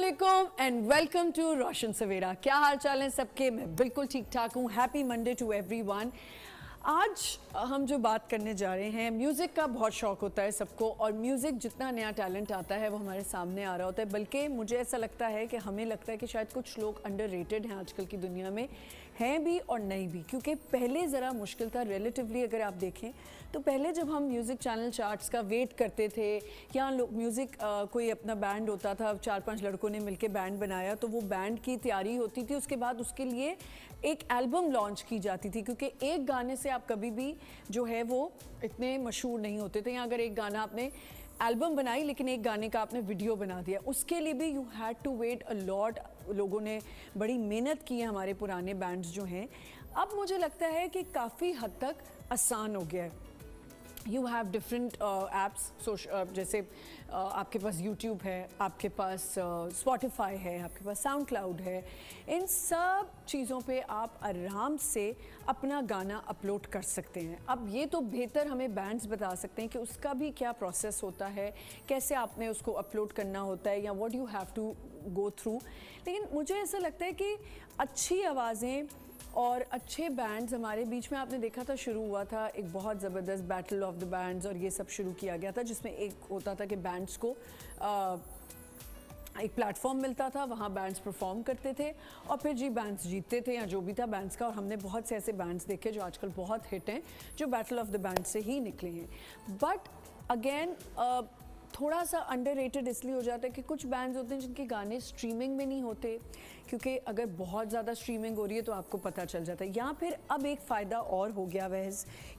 अस्सलामुअलैकुम and welcome to रोशन सवेरा। क्या हाल चाल है सबके? मैं बिल्कुल ठीक ठाक हूँ। Happy Monday to everyone. आज हम जो बात करने जा रहे हैं, म्यूज़िक का बहुत शौक़ होता है सबको, और म्यूज़िक जितना नया टैलेंट आता है वो हमारे सामने आ रहा होता है। बल्कि मुझे ऐसा लगता है कि हमें लगता है कि शायद कुछ लोग अंडररेटेड हैं आजकल की दुनिया में, हैं भी और नहीं भी। क्योंकि पहले ज़रा मुश्किल था रिलेटिवली। अगर आप देखें तो पहले जब हम म्यूज़िक चैनल चार्ट्स का वेट करते थे, या लोग म्यूज़िक कोई अपना बैंड होता था, 4-5 लड़कों ने मिलके बैंड बनाया, तो वो बैंड की तैयारी होती थी। उसके बाद उसके लिए एक एल्बम लॉन्च की जाती थी, क्योंकि एक गाने से आप कभी भी जो है वो इतने मशहूर नहीं होते थे। या अगर एक गाना आपने एल्बम बनाई लेकिन एक गाने का आपने वीडियो बना दिया, उसके लिए भी you had to wait a lot. लोगों ने बड़ी मेहनत की है, हमारे पुराने बैंड्स जो हैं। अब मुझे लगता है कि काफ़ी हद तक आसान हो गया है। यू हैव डिफरेंट ऐप्स, जैसे आपके पास यूट्यूब है, आपके पास स्पॉटिफाई है, आपके पास साउंड क्लाउड है। इन सब चीज़ों पे आप आराम से अपना गाना अपलोड कर सकते हैं। अब ये तो बेहतर हमें बैंड्स बता सकते हैं कि उसका भी क्या प्रोसेस होता है, कैसे आपने उसको अपलोड करना होता है, या what you have to go through. लेकिन मुझे ऐसा लगता है कि अच्छी आवाज़ें और अच्छे बैंड्स हमारे बीच में, आपने देखा था शुरू हुआ था एक बहुत ज़बरदस्त बैटल ऑफ द बैंड्स, और ये सब शुरू किया गया था, जिसमें एक होता था कि बैंड्स को एक प्लेटफॉर्म मिलता था, वहाँ बैंड्स परफॉर्म करते थे और फिर जी बैंड्स जीतते थे, या जो भी था बैंड्स का। और हमने बहुत से ऐसे बैंड्स देखे जो आजकल बहुत हिट हैं, जो बैटल ऑफ द बैंड्स से ही निकले हैं। बट अगेन थोड़ा सा अंडररेटेड इसलिए हो जाता है कि कुछ बैंड्स होते हैं जिनके गाने स्ट्रीमिंग में नहीं होते, क्योंकि अगर बहुत ज़्यादा स्ट्रीमिंग हो रही है तो आपको पता चल जाता है। या फिर अब एक फ़ायदा और हो गया वह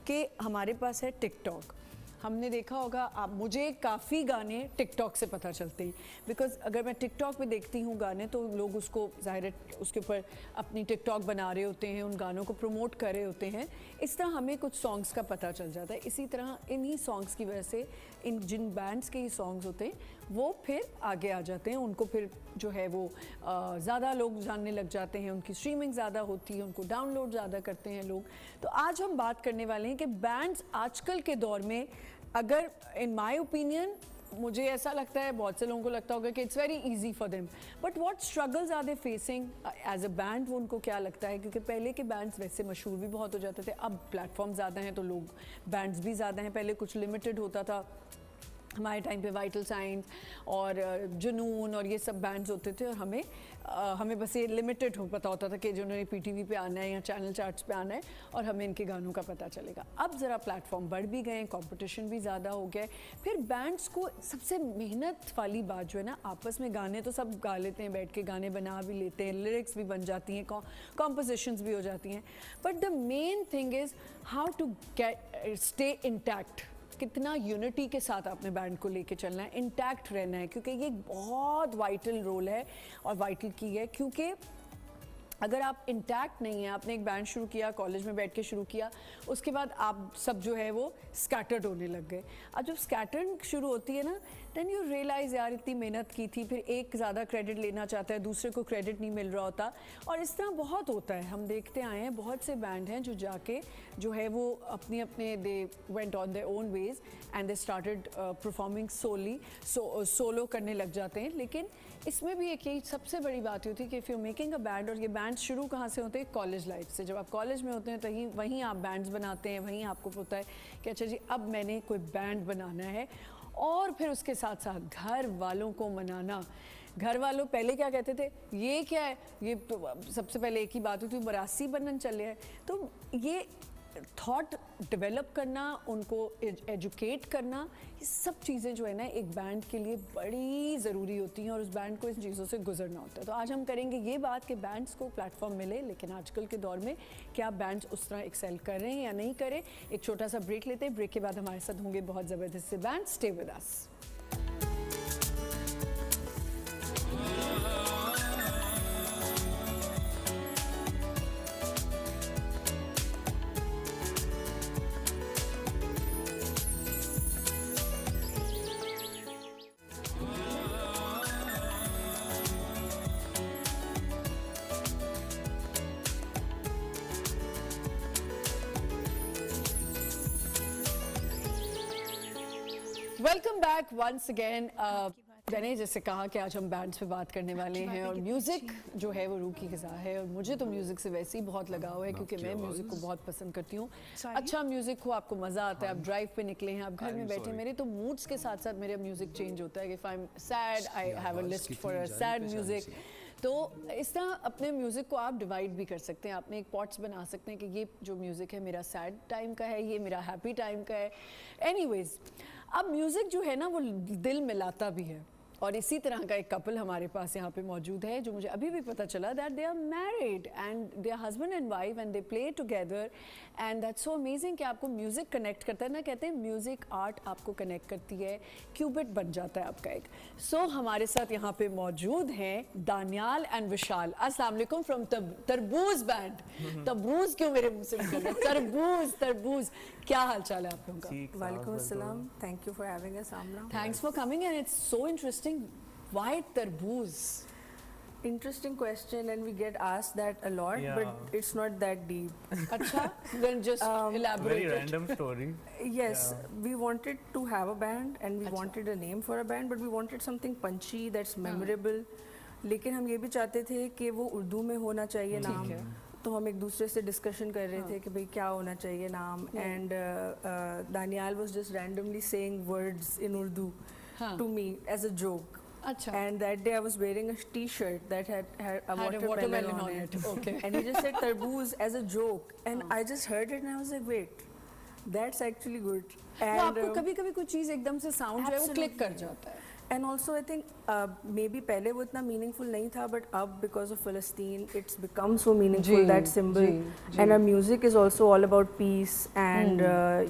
कि हमारे पास है टिकटॉक। हमने देखा होगा, आप मुझे काफ़ी गाने टिकटॉक से पता चलते हैं, बिकॉज़ अगर मैं टिकटॉक पे देखती हूँ गाने तो लोग उसको ज़ाहिर है उसके ऊपर अपनी टिकटॉक बना रहे होते हैं, उन गानों को प्रमोट कर रहे होते हैं। इस तरह हमें कुछ सॉन्ग्स का पता चल जाता है। इसी तरह इन्हीं सॉन्ग्स की वजह से इन जिन बैंड्स के ये सॉन्ग्स होते हैं वो फिर आगे आ जाते हैं, उनको फिर जो है वो ज़्यादा लोग जानने लग जाते हैं, उनकी स्ट्रीमिंग ज़्यादा होती है, उनको डाउनलोड ज़्यादा करते हैं लोग। तो आज हम बात करने वाले हैं कि बैंड्स आजकल के दौर में, अगर इन माय ओपिनियन, मुझे ऐसा लगता है, बहुत से लोगों को लगता होगा कि it's very easy for them, but what struggles are they facing as a band, वो उनको क्या लगता है। क्योंकि पहले के बैंड्स वैसे मशहूर भी बहुत हो जाते थे, अब प्लेटफॉर्म ज़्यादा हैं तो लोग बैंड्स भी ज़्यादा हैं। पहले कुछ लिमिटेड होता था, हमारे टाइम पे वाइटल साइंस और जुनून और ये सब बैंड्स होते थे, और हमें बस ये लिमिटेड पता होता था कि जिन्होंने पीटीवी पे आना है या चैनल चार्ट्स पे आना है और हमें इनके गानों का पता चलेगा। अब ज़रा प्लेटफॉर्म बढ़ भी गए, कंपटीशन भी ज़्यादा हो गया है। फिर बैंड्स को सबसे मेहनत वाली बात जो है ना, आपस में गाने तो सब गा लेते हैं, बैठ के गाने बना भी लेते हैं, लिरिक्स भी बन जाती हैं, कॉम्पोजिशंस भी हो जाती हैं, but the main thing is how to get stay intact. कितना यूनिटी के साथ आपने बैंड को लेके चलना है, इंटैक्ट रहना है, क्योंकि ये बहुत वाइटल रोल है और वाइटल की है। क्योंकि अगर आप इंटैक्ट नहीं है, आपने एक बैंड शुरू किया, कॉलेज में बैठ के शुरू किया, उसके बाद आप सब जो है वो स्कैटर्ड होने लग गए। अब जब स्कैटर्ड शुरू होती है ना, देन यू रियलाइज़ यार इतनी मेहनत की थी, फिर एक ज़्यादा क्रेडिट लेना चाहता है, दूसरे को क्रेडिट नहीं मिल रहा होता, और इस तरह बहुत होता है। हम देखते आए हैं बहुत से बैंड हैं जो जाके जो है वो अपने अपने they went on their own ways and they started performing solo करने लग जाते हैं। लेकिन इसमें भी एक यही सबसे बड़ी बात होती है कि if you making a band, और ये बैंड शुरू कहाँ से होते हैं? कॉलेज लाइफ से। जब आप कॉलेज में होते हैं तो वहीं आप बैंड्स बनाते हैं, वहीं आपको पता है कि अच्छा जी अब मैंने कोई बैंड बनाना है। और फिर उसके साथ साथ घर वालों को मनाना। घर वालों पहले क्या कहते थे, ये क्या है, ये तो सबसे पहले एक ही बात होती है, बरासी बनन चले हैं। तो ये थॉट डेवलप करना, उनको एजुकेट करना, ये सब चीज़ें जो है ना एक बैंड के लिए बड़ी ज़रूरी होती हैं, और उस बैंड को इन चीज़ों से गुजरना होता है। तो आज हम करेंगे ये बात कि बैंड्स को प्लेटफॉर्म मिले, लेकिन आजकल के दौर में क्या बैंड्स उस तरह एक्सेल कर रहे हैं या नहीं करें। एक छोटा सा ब्रेक लेते हैं, ब्रेक के बाद हमारे साथ होंगे बहुत ज़बरदस्त से band. Stay with us. Welcome back once again. मैंने जैसे कहा कि आज हम बैंड्स पे बात करने वाले हैं और म्यूज़िक जो है वो रूह की ग़िज़ा है और मुझे तो म्यूज़िक से वैसे ही बहुत लगाव है क्योंकि मैं म्यूज़िक को बहुत पसंद करती हूँ। अच्छा म्यूज़िक हो, आपको मज़ा आता है, आप ड्राइव पे निकले हैं, आप घर में बैठे, मेरे तो मूड्स के साथ साथ मेरा म्यूज़िक चेंज होता है। If I am sad I have a list for a sad music. तो इस तरह अपने म्यूज़िक को आप डिवाइड भी कर सकते हैं, आपने एक पॉट्स बना सकते हैं कि ये जो म्यूज़िक है मेरा सैड टाइम का है, ये मेरा हैप्पी टाइम का है। एनीवेज, अब म्यूज़िक जो है ना वो दिल मिलाता भी है और इसी तरह का एक कपल हमारे पास यहाँ पे मौजूद है जो मुझे अभी भी पता चला that they are married and they are husband and wife and they play together and that's so amazing कि आपको म्यूज़िक कनेक्ट करता है ना, कहते हैं म्यूज़िक आर्ट आपको कनेक्ट करती है, क्यूबिट बन जाता है आपका एक। सो हमारे साथ यहाँ पे मौजूद हैं दानियाल एंड विशाल। अस्सलाम वालेकुम फ्रॉम तरबूज बैंड। तरबूज क्यों मेरे मुंह से निकल रहा है? तरबूज तरबूज, क्या हाल चाल है आप लोगों का? वालेकुम अस्सलाम, thank you for having us Amna. Thanks for coming and it's so interesting. Why tarboos? Interesting question and we get asked that a lot, Yeah. but it's not that deep. Acha, then just elaborate Very it. random story. Yes, Yeah. we wanted to have a band and we wanted a name for a band, but we wanted something punchy that's memorable. लेकिन हम ये भी चाहते थे कि वो उर्दू में होना चाहिए नाम। तो हम एक दूसरे से डिस्कशन कर रहे थे कि भाई क्या होना चाहिए नाम and Daniyal was just randomly saying words in Urdu to me as a joke. Acha. And that day I was wearing a t-shirt that had a watermelon on it. Okay. And he just said tarboos as a joke. And I just heard it and I was like, wait, that's actually good. वो And आपको कभी-कभी कुछ चीज एकदम से sound जो है वो क्लिक कर जाता है। and also I think maybe पहले वो इतना meaningful नहीं था, but अब because of Palestine it's become so meaningful, that symbol. And our music is also all about peace and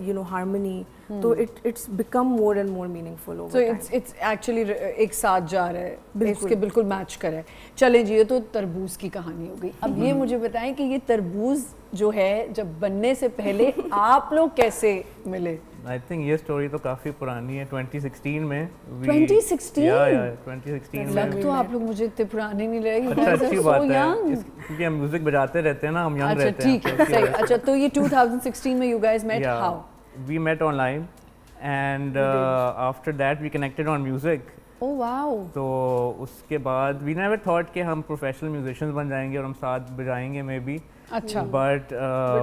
you know, harmony. So it's become more and more meaningful over time. So it's actually एक साथ जा रहा है, इसके बिल्कुल match कर रहा है। चलें जी, ये तो तरबूज की कहानी हो गई। अब ये मुझे बताएं कि ये तरबूज जो है जब बनने से पहले आप लोग कैसे मिले? I think ये स्टोरी तो काफ़ी पुरानी है। 2016 में 2016? या 2016 में। लग तो आप लोग मुझे इतने पुराने नहीं लगे। अच्छा, अच्छी बात है क्योंकि हम म्यूजिक बजाते रहते हैं ना, हम यंग रहते हैं। अच्छा ठीक है, सही। अच्छा तो ये 2016 में you guys met how? We met online and after that we connected on music. Oh wow. तो उसके बाद we never thought कि हम प्रोफेशनल म्यूजिशियंस बन जाएंगे और हम साथ बजाएंगे मे बी। अच्छा। But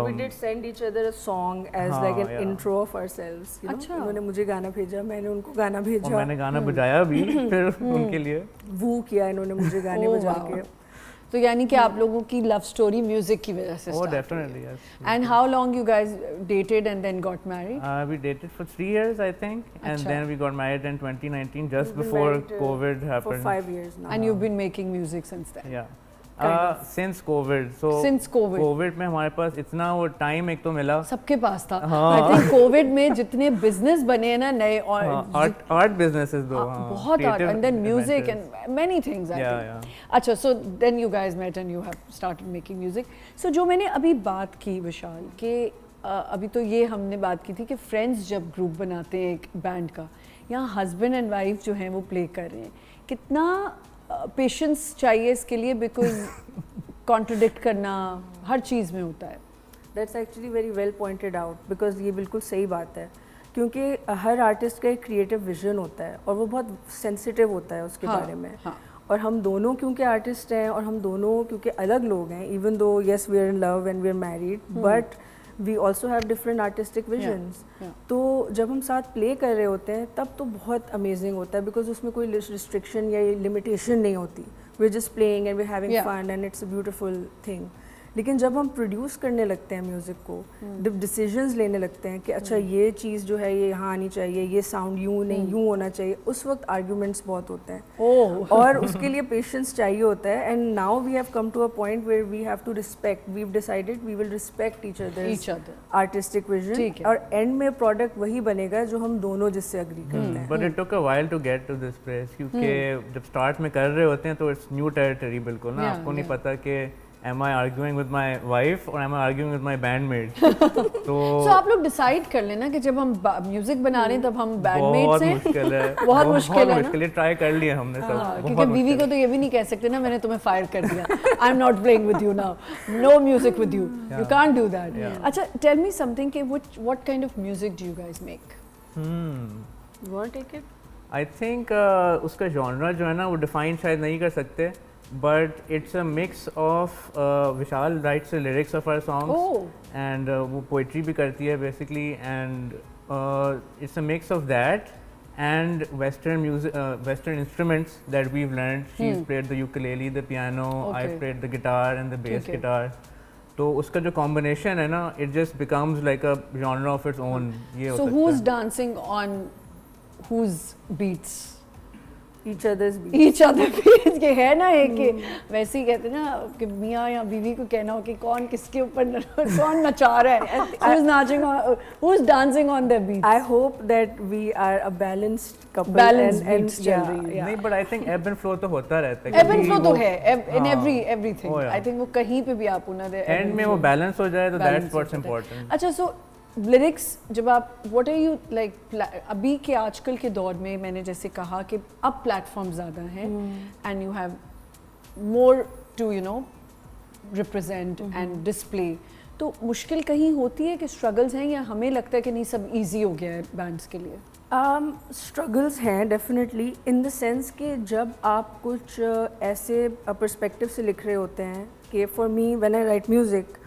we did send each other a song as like an intro of ourselves. You know? अच्छा। उन्होंने मुझे गाना भेजा, मैंने उनको गाना और भेजा। मैंने गाना बजाया भी फिर उनके लिए। वो किया इन्होंने मुझे गाने बजा के। तो यानी कि आप लोगों की लव स्टोरी म्यूजिक की वजह से Oh, start definitely, yes. And how long you guys dated and then got married? We dated for 3 years, I think, and Acha. then we got married in 2019, just We've been before married, COVID For happened. 5 years now. And you been making music since then? Yeah. Kind of. Since COVID. So Since COVID. COVID में हमारे पास इतना वो time एक तो मिला। सबके पास था। हाँ। आई थिंक कोविड में जितने बिजनेस बने हैं ना नए और आर्ट बिजनेसेस दो। बहुत art and then music and many things I think. अच्छा, so then you guys met and you have started making music. So जो मैंने अभी बात की विशाल के अभी तो ये हमने बात की थी कि फ्रेंड्स जब ग्रुप बनाते हैं एक बैंड का, यहाँ हस्बैंड एंड वाइफ जो हैं वो प्ले कर रहे हैं, कितना पेशेंस चाहिए इसके लिए, बिकॉज कॉन्ट्रडिक्ट करना हर चीज़ में होता है। That's actually very well pointed out because ये बिल्कुल सही बात है क्योंकि हर आर्टिस्ट का एक क्रिएटिव विजन होता है और वो बहुत सेंसिटिव होता है उसके बारे में। और हम दोनों क्योंकि आर्टिस्ट हैं और हम दोनों क्योंकि अलग लोग हैं, even though yes we are in love and we are married, but we also have different artistic visions. तो जब हम साथ प्ले कर रहे होते हैं तब तो बहुत अमेजिंग होता है बिकॉज उसमें कोई रिस्ट्रिक्शन या लिमिटेशन नहीं होती। We are just playing and we are having fun and it's a beautiful thing. लेकिन जब हम प्रोड्यूस करने लगते हैं म्यूज़िक को, जब डिसीजंस लेने लगते हैं कि अच्छा ये चीज़ जो है ये यहाँ आनी चाहिए, ये साउंड यूँ नहीं यूँ होना चाहिए, उस वक्त आर्ग्यूमेंट्स बहुत होते हैं और उसके लिए पेशेंस चाहिए होता है। And now we have come to a point where we have to respect, we have decided we will respect each other artistic vision और एंड में प्रोडक्ट वही बनेगा जो हम दोनों जिससे एग्री करते हैं। But it took a while to get to this place क्योंकि जब स्टार्ट में कर रहे होते हैं तो इट्स न्यू टेरिटरी बिल्कुल ना, आपको नहीं पता कि am I arguing with my wife or am I arguing with my bandmate? तो आप लोग डिसाइड कर लेना कि जब हम म्यूजिक बना रहे हैं तब हम बैंडमेट बहुत से मुश्किल है। बहुत मुश्किल है ना, ट्राई कर लिया हमने सब। क्योंकि बीवी को तो ये भी नहीं कह सकते ना मैंने तुम्हें फायर कर दिया, I am not playing with you now, no music with you, you can't do that. अच्छा, टेल मी समथिंग कि what kind of music do you guys make? You want to take it? I think उसका genre जो है ना वो define शायद नहीं कर सकते, but it's a mix of Vishal writes the lyrics of our songs and वो पोइट्री भी करती है basically, and it's a mix of that and western music, western instruments that we've learned. She's played the ukulele, the piano, I've played the guitar and the bass guitar. तो उसका जो combination है ना, it just becomes like a genre of its own. ये So who's dancing on whose beats? each other's beats. Each other beats के है ना एक कि वैसे ही कहते हैं ना कि मियाँ या बीवी को कहना हो कि कौन किसके ऊपर कौन नचा रहा है, who's naaching on, who's dancing on their beats. I hope that we are a balanced couple. Balanced beats चल रही है. नहीं, but I think ebb and flow तो होता रहता है. Ebb and flow तो है in everything. I think वो कहीं पे भी आप उन्हें end में वो balance हो जाए तो that's what's important. अच्छा, so लिरिक्स जब आप व्हाट आर यू लाइक अभी के आजकल के दौर में, मैंने जैसे कहा कि अब प्लेटफॉर्म ज़्यादा हैं and you have more to you know represent and display, तो मुश्किल कहीं होती है कि स्ट्रगल्स हैं, या हमें लगता है कि नहीं सब इजी हो गया है बैंड्स के लिए? स्ट्रगल्स हैं डेफिनेटली, इन द सेंस कि जब आप कुछ ऐसे पर्सपेक्टिव से लिख रहे होते हैं कि for me when I right music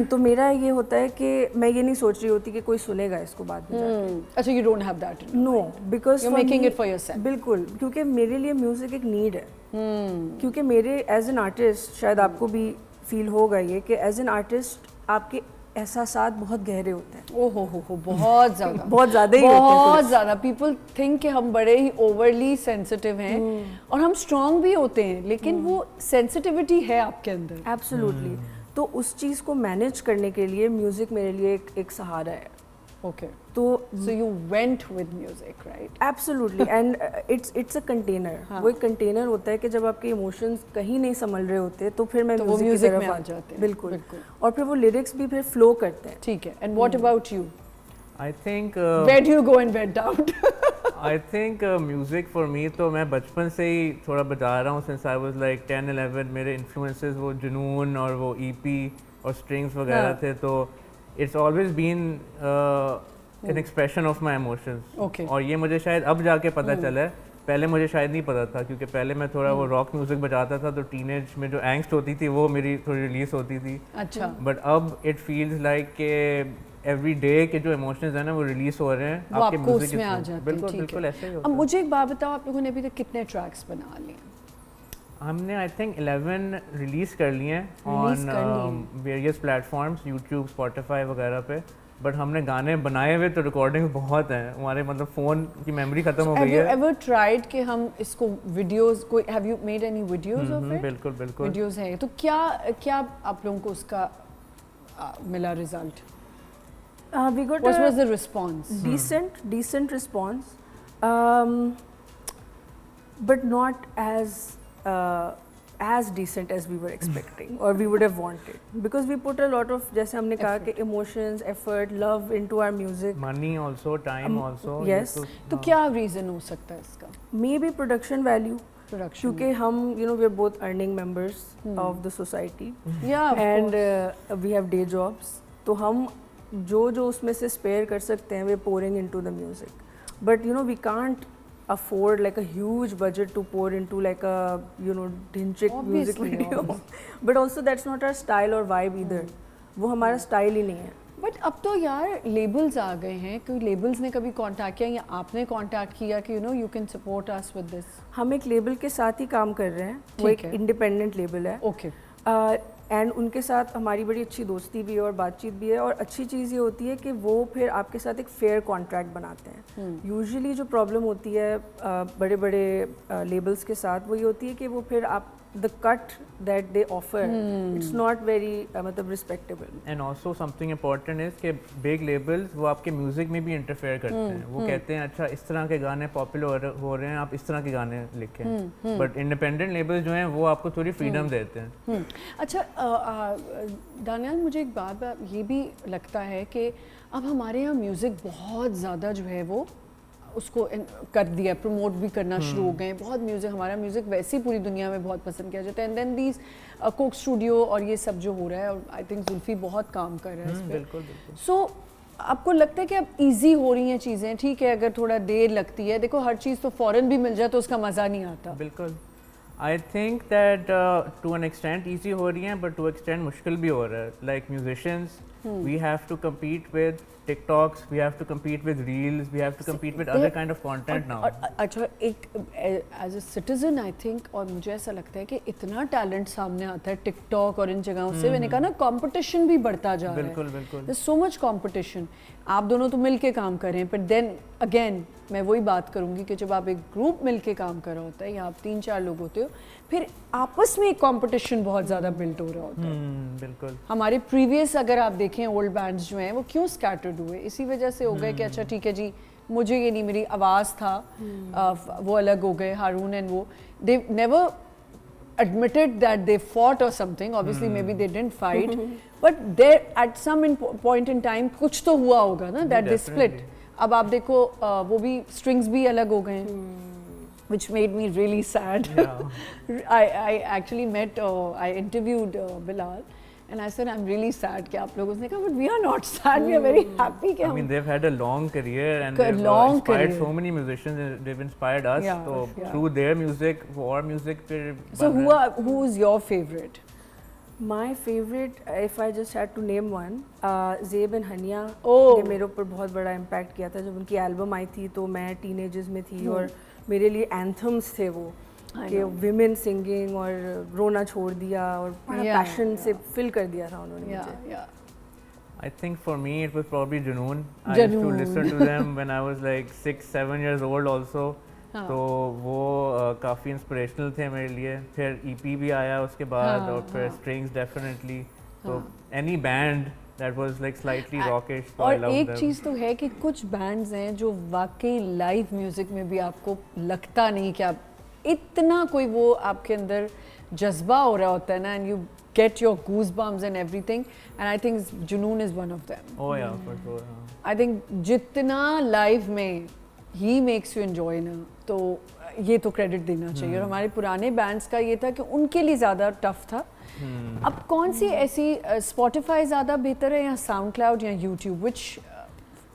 तो मेरा ये होता है कि मैं ये नहीं सोच रही होती कि कोई सुनेगा इसको बाद में जाके। अच्छा, you don't have that? No, because you making it for yourself. बिल्कुल, क्योंकि मेरे लिए म्यूज़िक एक नीड है। क्योंकि मेरे एज एन आर्टिस्ट, शायद आपको भी फील होगा ये कि एज एन आर्टिस्ट आपके एहसासात बहुत गहरे होते हैं। ओहो हो बहुत ज़्यादा बहुत ज़्यादा ही बहुत ज़्यादा। पीपल थिंक कि हम बड़े ही ओवरली सेंसिटिव हैं और हम स्ट्रॉन्ग भी होते हैं, लेकिन वो सेंसिटिविटी है आपके अंदर। एब्सोल्युटली। तो उस चीज़ को मैनेज करने के लिए म्यूज़िक मेरे लिए एक सहारा है। ओके, तो so you went with music, right? Absolutely, and it's a container. वो एक कंटेनर होता है कि जब आपके इमोशंस कहीं नहीं संभल रहे होते तो फिर मैं म्यूजिक में आ जाते हैं। बिल्कुल। और फिर वो लिरिक्स भी फिर फ्लो करते हैं। ठीक है, and what about you? I think where do you go and vent out? I think music for me, तो मैं बचपन से ही थोड़ा बता रहा हूँ, since I was like 10-11 मेरे influences वो जुनून और वो EP और strings वगैरह थे, तो it's always been an expression of my emotions. Okay. और ये मुझे शायद अब जाके पता चला है, पहले मुझे शायद नहीं पता था, क्योंकि पहले मैं थोड़ा वो रॉक म्यूजिक बजाता था तो टीनेज में जो एंग्स्ट होती थी वो मेरी थोड़ी रिलीज होती थी। अच्छा। बट अब इट फील्स लाइक के एवरी डे के जो इमोशंस हैं ना वो रिलीज हो रहे हैं आपके म्यूजिक में आ जाते हैं। बिल्कुल बिल्कुल ऐसे ही होता है। है। अब मुझे एक बात बताओ, आप लोगों ने अभी तक कितने ट्रैक्स बना लिए? हमने आई थिंक 11 रिलीज कर लिए हैं on various platforms, YouTube, Spotify वगैरह पे। बट हमने गाने बनाए हुए तो रिकॉर्डिंग बहुत हैं, हमारे मतलब फ़ोन की मेमोरी ख़त्म हो गई है। Have you ever tried कि हम इसको वीडियोस को, have you made any videos of it? बिल्कुल बिल्कुल वीडियोस हैं, तो क्या आप लोगों को उसका मिला result? We got What was the response? Decent response, but not as decent as we were expecting or we would have wanted, because we put a lot of, जैसे हमने कहा कि emotions, effort, love into our music, money also, time also. yes. तो क्या reason हो सकता है इसका? maybe production value, Production. क्योंकि हम we are both earning members of the society, Yeah, of and course. we have day jobs, तो हम जो उसमें से spare कर सकते हैं we're pouring into the music, but we can't afford like a huge budget to pour into like a dinchick music video. But also that's not our style or vibe either. वो हमारा style ही नहीं है। But अब तो यार labels आ गए हैं, कोई लेबल्स ने कभी कांटेक्ट किया या आपने कांटेक्ट किया कि you can support us with this? हम एक लेबल के साथ ही काम कर रहे हैं, वो एक इंडिपेंडेंट लेबल है। ओके। एंड उनके साथ हमारी बड़ी अच्छी दोस्ती भी है और बातचीत भी है, और अच्छी चीज़ ये होती है कि वो फिर आपके साथ एक फेयर कॉन्ट्रैक्ट बनाते हैं। यूजुअली जो प्रॉब्लम होती है बड़े बड़े लेबल्स के साथ वो ये होती है कि वो फिर आप the cut that they offer, it's not very मतलब respectable. And also something important is कि big labels वो आपके म्यूजिक में भी इंटरफेयर करते हैं। वो कहते हैं अच्छा इस तरह के गाने पॉपुलर हो रहे हैं, आप इस तरह के गाने लिखें। बट इंडिपेंडेंट लेबल्स जो हैं वो आपको थोड़ी फ्रीडम देते हैं। अच्छा दानियाल, मुझे एक बात ये भी लगता है कि अब हमारे यहाँ म्यूज़िक बहुत ज़्यादा जो है वो उसको कर दिया, प्रमोट भी करना शुरू हो गए। बहुत म्यूज़िक, हमारा म्यूज़िक वैसे ही पूरी दुनिया में बहुत पसंद किया जाता है। And then these Coke Studio और ये सब जो हो रहा है, और आई थिंक जुल्फी बहुत काम कर रहा है इस पे। बिल्कुल बिल्कुल। सो आपको लगता है कि अब इजी हो रही हैं चीज़ें? ठीक है, अगर थोड़ा देर लगती है, देखो हर चीज़ तो फ़ौरन भी मिल जाए तो उसका मज़ा नहीं आता। बिल्कुल। I think that to an extent easy हो रही हैं, बट टू एक्सटेंट मुश्किल भी हो रहा है। Like musicians, we have to compete with TikToks, we have to compete with reels, we have to compete with other kind of content now. अच्छा, एक as a citizen I think, और मुझे ऐसा लगता है कि इतना टैलेंट सामने आता है टिकटॉक और इन जगहों से, मैंने कहा ना कंपटीशन भी बढ़ता जा रहा है। बिल्कुल बिल्कुल। There's so much competition. आप दोनों तो मिल के काम कर रहे हैं, बट देन अगेन मैं वही बात करूंगी कि जब आप एक ग्रुप मिल के काम कर रहा होता है या आप 3-4 लोग होते हो, फिर आपस में एक कंपटीशन बहुत ज़्यादा बिल्ड हो रहा होता है। बिल्कुल। हमारे प्रीवियस अगर आप देखें ओल्ड बैंड्स जो हैं वो क्यों स्कैटर्ड हुए, इसी वजह से हो गए कि अच्छा ठीक है जी, मुझे ये नहीं, मेरी आवाज़ था, वो अलग हो गए। हारून एंड वो, they never admitted that they fought or something. Obviously maybe they didn't fight, but there at some point in time कुछ तो हुआ होगा ना, that they split. अब आप देखो वो भी strings भी अलग हो गए हैं, which made me really sad. I actually met, I interviewed Bilal and I said I'm really sad कि आप लोग, उसने कहा but we are not sad, we are very happy कि I mean they've had a long career and they've inspired so many musicians, they've inspired us, so through their music, our music फिर So who is your favorite? My favorite, if I just had to name one, ज़ेब and Haniyeh ने मेरे ऊपर बहुत बड़ा impact किया था। जब उनकी एल्बम आई थी तो मैं टीनेजर्स में थी और मेरे लिए एंथम्स थे वो, कि विमेन सिंगिंग और रोना छोड़ दिया और पैशन से फिल कर दिया था उन्होंने मुझे। I think for me it was probably Junoon. I used to listen to them when I was like 6-7 years old also. तो वो काफ़ी इंस्पिरेशनल थे मेरे लिए। फिर EP भी आया उसके बाद और फिर Strings definitely. तो any band that was like slightly rockish, so I loved them. और एक चीज़ तो है कि कुछ बैंड्स हैं जो वाकई लाइव म्यूज़िक में भी आपको लगता नहीं कि आप इतना कोई वो आपके अंदर जज्बा हो रहा होता है ना, and you get your goosebumps and everything, and I think Junoon is one of them. Oh yeah, for sure. I think जितना लाइव में ही मेक्स यू एंजॉय ना, तो ये तो क्रेडिट देना चाहिए। और हमारे पुराने बैंड्स का ये था कि उनके लिए ज़्यादा टफ था। अब कौन सी ऐसी, स्पॉटिफाई ज़्यादा बेहतर है या साउंड क्लाउड या YouTube, which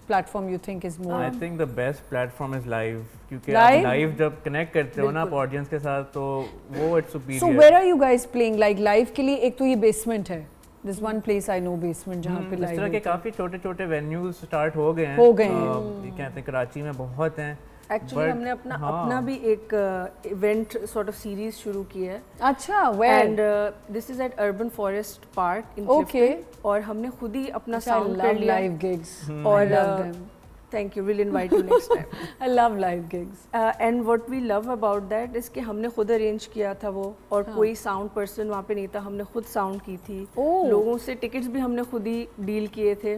platform you think is more? I think the best platform is live, क्योंकि आप लाइव जब कनेक्ट करते हो ना आप ऑडियंस के साथ, तो वो it's superior. So where are you guys playing? Like live के लिए एक तो ये बेसमेंट है, this one place I know, basement, जहाँ पे लाइव इस तरह के काफ़ी छोटे-छोटे वेन्यूज स्टार्ट हो गए हैं। ये कहते हैं कराची में बहुत हैं। एक्चुअली हमने अपना भी एक इवेंट सॉर्ट ऑफ सीरीज शुरू की है। अच्छा, where? And this is at Urban Forest Park in Clifton, और हमने खुद ही अपना साउंड कर लिया। लाइव गिग्स और thank you, will invite you next time. I love live gigs. And what we love about that is कि हमने खुद अरेंज किया था वो, और कोई साउंड पर्सन वहाँ पे नहीं था, हमने खुद साउंड की थी। लोगों से टिकट्स भी हमने खुद ही डील किए थे,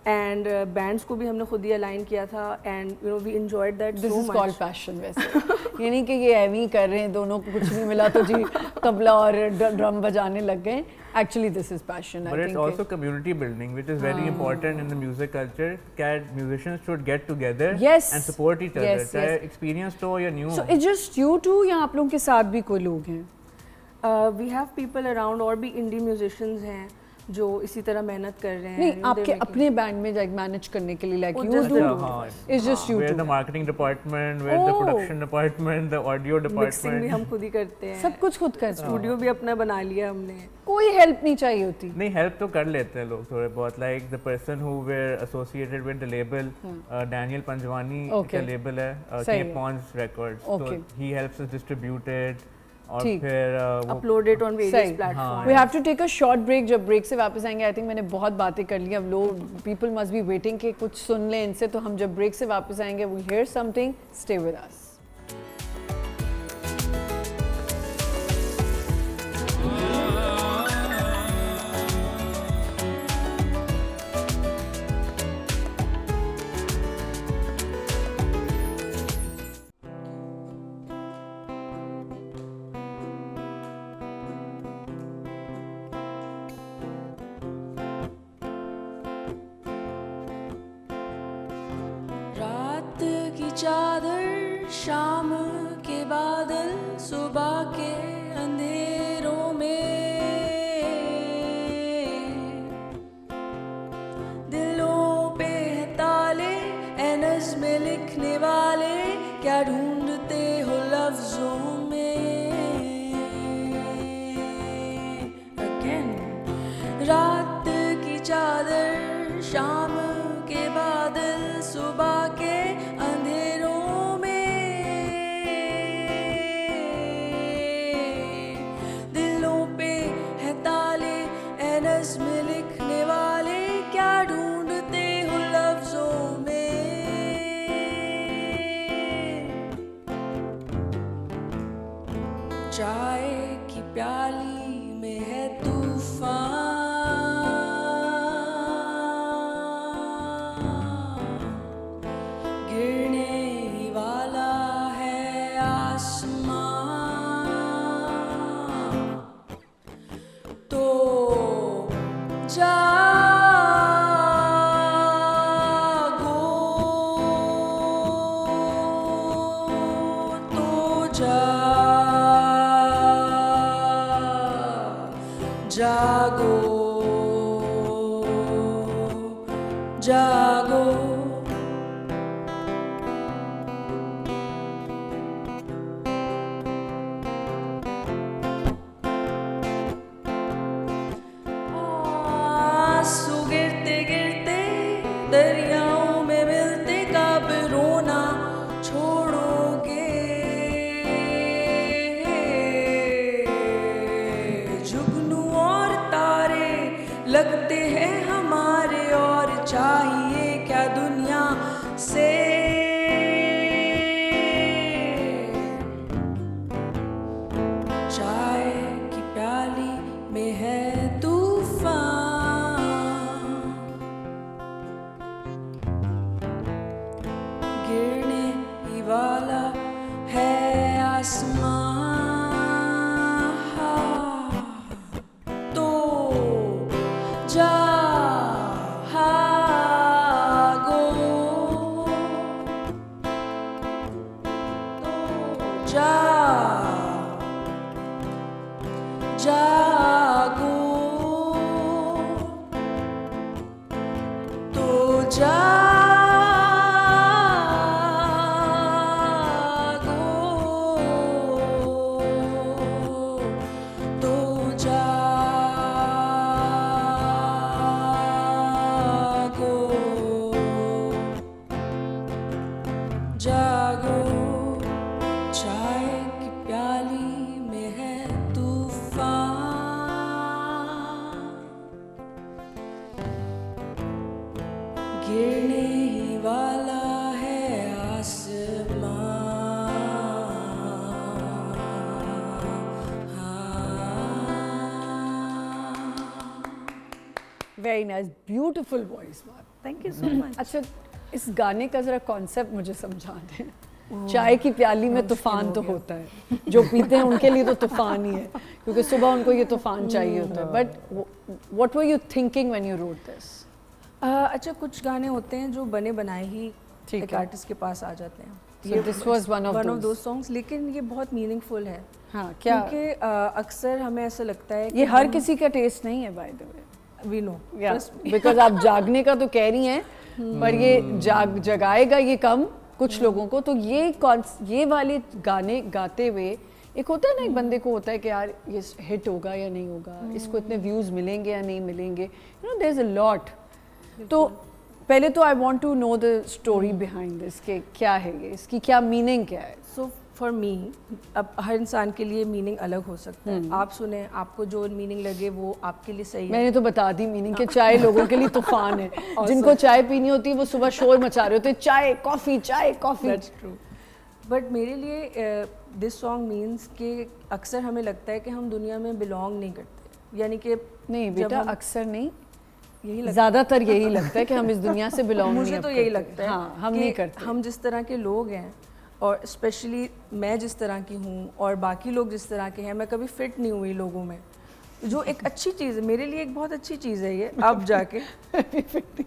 एंड बैंड्स को भी हमने खुद ही अलाइन किया था, and you know we enjoyed that so much. This is called passion वैसे। ये नहीं कि ये एवी कर रहे हैं, दोनों को कुछ नहीं मिला तो जी तबला और ड्रम बजाने लग गए। Actually, this is passion. But it's also community building, which is very important in the music culture. That musicians should get together and support each other. चाहे experienced हो या new हो। So it's just you two या आप लोगों के साथ भी कोई लोग हैं? We have people around, और भी indie musicians हैं जो इसी तरह मेहनत कर रहे हैं। नहीं, आपके अपने बैंड में लाइक मैनेज करने के लिए like you do, it's just you two, the marketing department, with the production department, the audio department, mixing भी हम खुद ही करते हैं, सब कुछ खुद करते हैं, स्टूडियो भी अपना बना लिया हमने। कोई हेल्प नहीं चाहिए होती? नहीं, हेल्प तो कर लेते हैं लोग थोड़े बहुत। Like the person who were associated with the label, Daniel Panjwani का लेबल है, केप पॉन्स रिकॉर्ड्स, तो he helps us distribute it और फिर upload it on various platforms. We have to take a short break. जब break से वापस आएंगे, I think मैंने बहुत बातें कर ली, अब लोग, पीपल मस्ट बी वेटिंग कि कुछ सुन लें इनसे, तो हम जब ब्रेक से वापस आएंगे we hear something, stay with us. चादर, शाम के बादल, सुबह के अंधेरों में दिलों पे में है तूफान, गिरने ही वाला है आसमान, तो जागो, तो जागो, जागो। आंसू गिरते गिरते दरियाओं में मिलते, कब रोना छोड़ोगे, जुगनू और तारे लगते हैं हमारे, और चाहिए क्या दुनिया से, चाय की प्याली में है तूफान, गिरने ही वाला है आसमान, तो जागो, तो जागो, तो जागो, तो जागो, जागो। चाय की प्याली में है तूफान, गिरने ही वाला है आसमान। Very nice, beautiful voice. Thank you so much. अच्छा, इस गाने का जरा कॉन्सेप्ट मुझे समझा दें। चाय की प्याली में तूफान तो होता है, जो पीते हैं उनके लिए तो तूफान ही है, क्योंकि सुबह उनको ये तूफान चाहिए होता है। But what were you thinking when you wrote this? अच्छा, कुछ गाने होते हैं जो बने बनाए ही ठीक एक है। आर्टिस्ट के पास आ जाते हैं। So this was one of those. those songs, लेकिन ये बहुत मीनिंगफुल है। हाँ, क्या क्योंकि अक्सर हमें ऐसा लगता है ये हर किसी का टेस्ट नहीं है, by the way. We know, because आप जागने का तो कह रही हैं, पर ये जगाएगा ये कम कुछ लोगों को। तो ये वाले गाने गाते हुए एक होता है ना, एक बंदे को होता है कि यार ये हिट होगा या नहीं होगा, इसको इतने व्यूज मिलेंगे या नहीं मिलेंगे, you know there is a lot. तो पहले तो I want to know the story behind this, कि क्या है ये, इसकी क्या मीनिंग क्या है। सो फॉर मी, अब हर इंसान के लिए मीनिंग अलग हो सकता है। आप सुने, आपको जो मीनिंग लगे वो आपके लिए सही है। मैंने तो बता दी मीनिंग कि चाय लोगों के लिए तूफान है। जिनको चाय पीनी होती है वो सुबह शोर मचा रहे होते हैं, चाय कॉफी चाय कॉफी। That's true. बट मेरे लिए दिस सॉन्ग मीन्स कि अक्सर हमें लगता है कि हम दुनिया में बिलोंग नहीं करते, यानी कि नहीं बेटा, अक्सर नहीं, यही लगता ज्यादातर यही लगता है कि हम इस दुनिया से बिलोंग नहीं मुझे तो यही लगता है। हाँ, हम नहीं करते। हम जिस तरह के लोग हैं, और स्पेशली मैं जिस तरह की हूँ और बाकी लोग जिस तरह के हैं, मैं कभी फिट नहीं हुई लोगों में, जो एक अच्छी चीज़ है मेरे लिए, एक बहुत अच्छी चीज़ है ये। अब जाके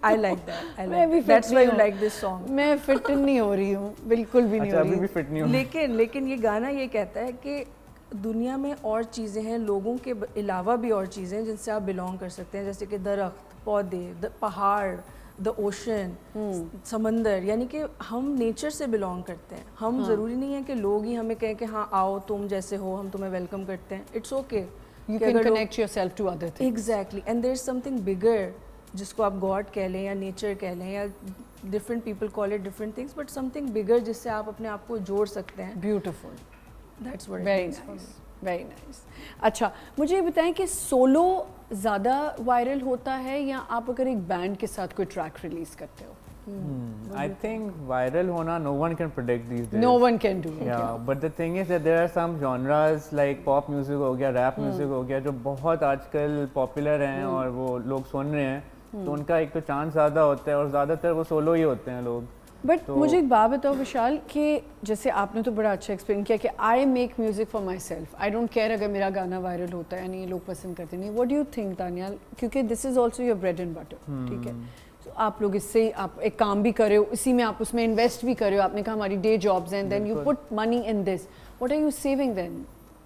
I like that, that's why you like this song. मैं फिट नहीं हो रही हूँ, बिल्कुल भी नहीं हो अभी भी रही। फिट नहीं हूँ। लेकिन ये गाना ये कहता है कि दुनिया में और चीज़ें हैं, लोगों के अलावा भी और चीज़ें हैं जिनसे आप बिलोंग कर सकते हैं, जैसे कि दरख्त, पौधे, पहाड़, द ओशन, समंदर, यानी कि हम नेचर से बिलोंग करते हैं। हम ज़रूरी नहीं है कि लोग ही हमें कहें कि हाँ आओ तुम जैसे हो, हम तुम्हें वेलकम करते हैं। It's okay, You can connect yourself to other things. Exactly, and there is something bigger, जिसको आप गॉड कह लें या नेचर कह लें, या different people call it different things, but something bigger जिससे आप अपने आप को जोड़ सकते हैं। Beautiful. That's what Very nice. Very nice. अच्छा, मुझे ये बताएं कि सोलो ज़्यादा वायरल होता है या आप अगर एक बैंड के साथ कोई ट्रैक रिलीज करते हो? I think viral hona no one can predict these days. No one can do it. Yeah, but the thing is that there are some genres like pop music हो गया, rap music हो गया, जो बहुत आजकल popular हैं और वो लोग सुन रहे हैं, तो उनका एक तो चांस ज़्यादा होता है और ज़्यादातर वो सोलो ही होते हैं लोग। बट मुझे एक बात बताओ विशाल कि जैसे आपने तो बड़ा अच्छा एक्सप्लेन किया कि I make music for my self, I don't care अगर मेरा गाना वायरल होता है नहीं, लोग पसंद करते नहीं। What do you think Tania, क्योंकि this is also your bread and butter, ठीक है, तो आप लोग इससे आप एक काम भी कर रहे हो, इसी में आप उसमें इन्वेस्ट भी कर रहे हो, आपने कहा हमारी डे जॉब्स हैं, then you put money in this, what are you saving then?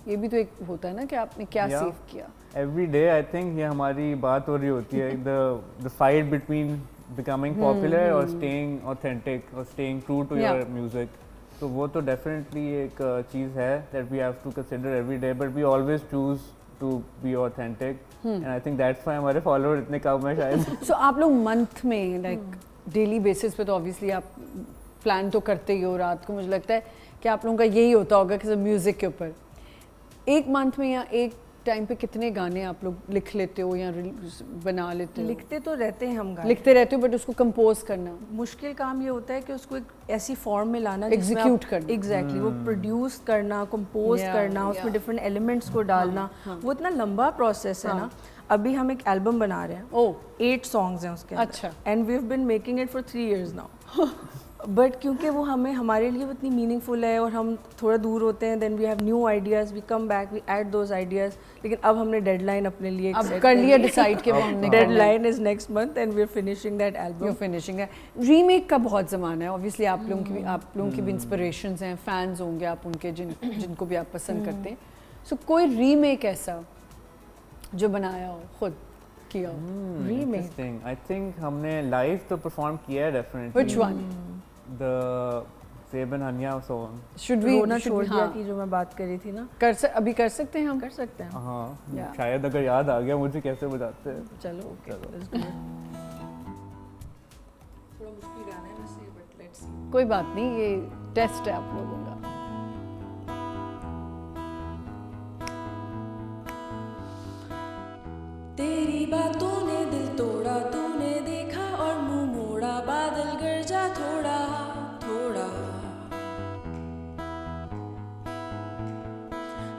ये भी तो एक होता है ना कि आपने क्या सेव किया। एवरी डे आई थिंक ये हमारी बात हो रही होती है, the fight between becoming popular or staying authentic or staying true to your music. तो वो तो definitely एक चीज़ है that we have to consider every day, but we always choose to be authentic, and I think that's why हमारे followers इतने कम हैं शायद। So आप लोग मंथ में like डेली बेसिस पे तो obviously आप प्लान तो करते ही हो, रात को मुझे लगता है कि आप लोगों का यही होता होगा कि म्यूज़िक के ऊपर एक मंथ में या एक टाइम पे कितने गाने आप लोग लिख लेते हो या बना लेते हो? लिखते तो रहते हैं हम गाने, लिखते रहते हो, बट उसको कंपोज करना मुश्किल काम ये होता है कि उसको एक ऐसी फॉर्म में लाना, एग्जीक्यूट करना, एग्जैक्टली वो प्रोड्यूस करना, कंपोज करना, उसमें डिफरेंट एलिमेंट्स को डालना, वो इतना लंबा प्रोसेस है ना। अभी हम एक एल्बम बना रहे हैं, 8 सॉन्ग्स हैं उसके अंदर, अच्छा, and we have been making it for 3 years now. But क्योंकि वो हमारे लिए इतनी मीनिंगफुल है और हम थोड़ा दूर होते हैं, then we have new ideas, we come back, we add those ideas, लेकिन अब हमने डेडलाइन अपने लिए अब कर लिया डिसाइड कि हमने deadline is next month and we are finishing that album. You finishing है। रीमेक का बहुत ज़माना है, ऑब्वियसली आप लोगों की भी इंस्पिरेशंस हैं, फैंस होंगे आप उनके जिनको भी आप पसंद करते हैं, सो कोई रीमेक ऐसा जो बनाया हो, खुद किया हो? रीमेक आई थिंक हमने लाइव तो परफॉर्म किया है definitely. Which one? The Zeb and Haniya song. Should we रोना छोड़ दिया की जो मैं बात कर रही थी ना, अभी कर सकते हैं हम? कर सकते हैं, हाँ शायद अगर याद आ गया मुझे कैसे बजाते हैं। चलो थोड़ा मुश्किल गाना है वैसे, बट लेट्स सी। कोई बात नहीं, ये टेस्ट है आप लोगों का। तेरी बातों ने दिल तोड़ा, तूने देखा और मुंह मोड़ा, बादल गरजा थोड़ा थोड़ा।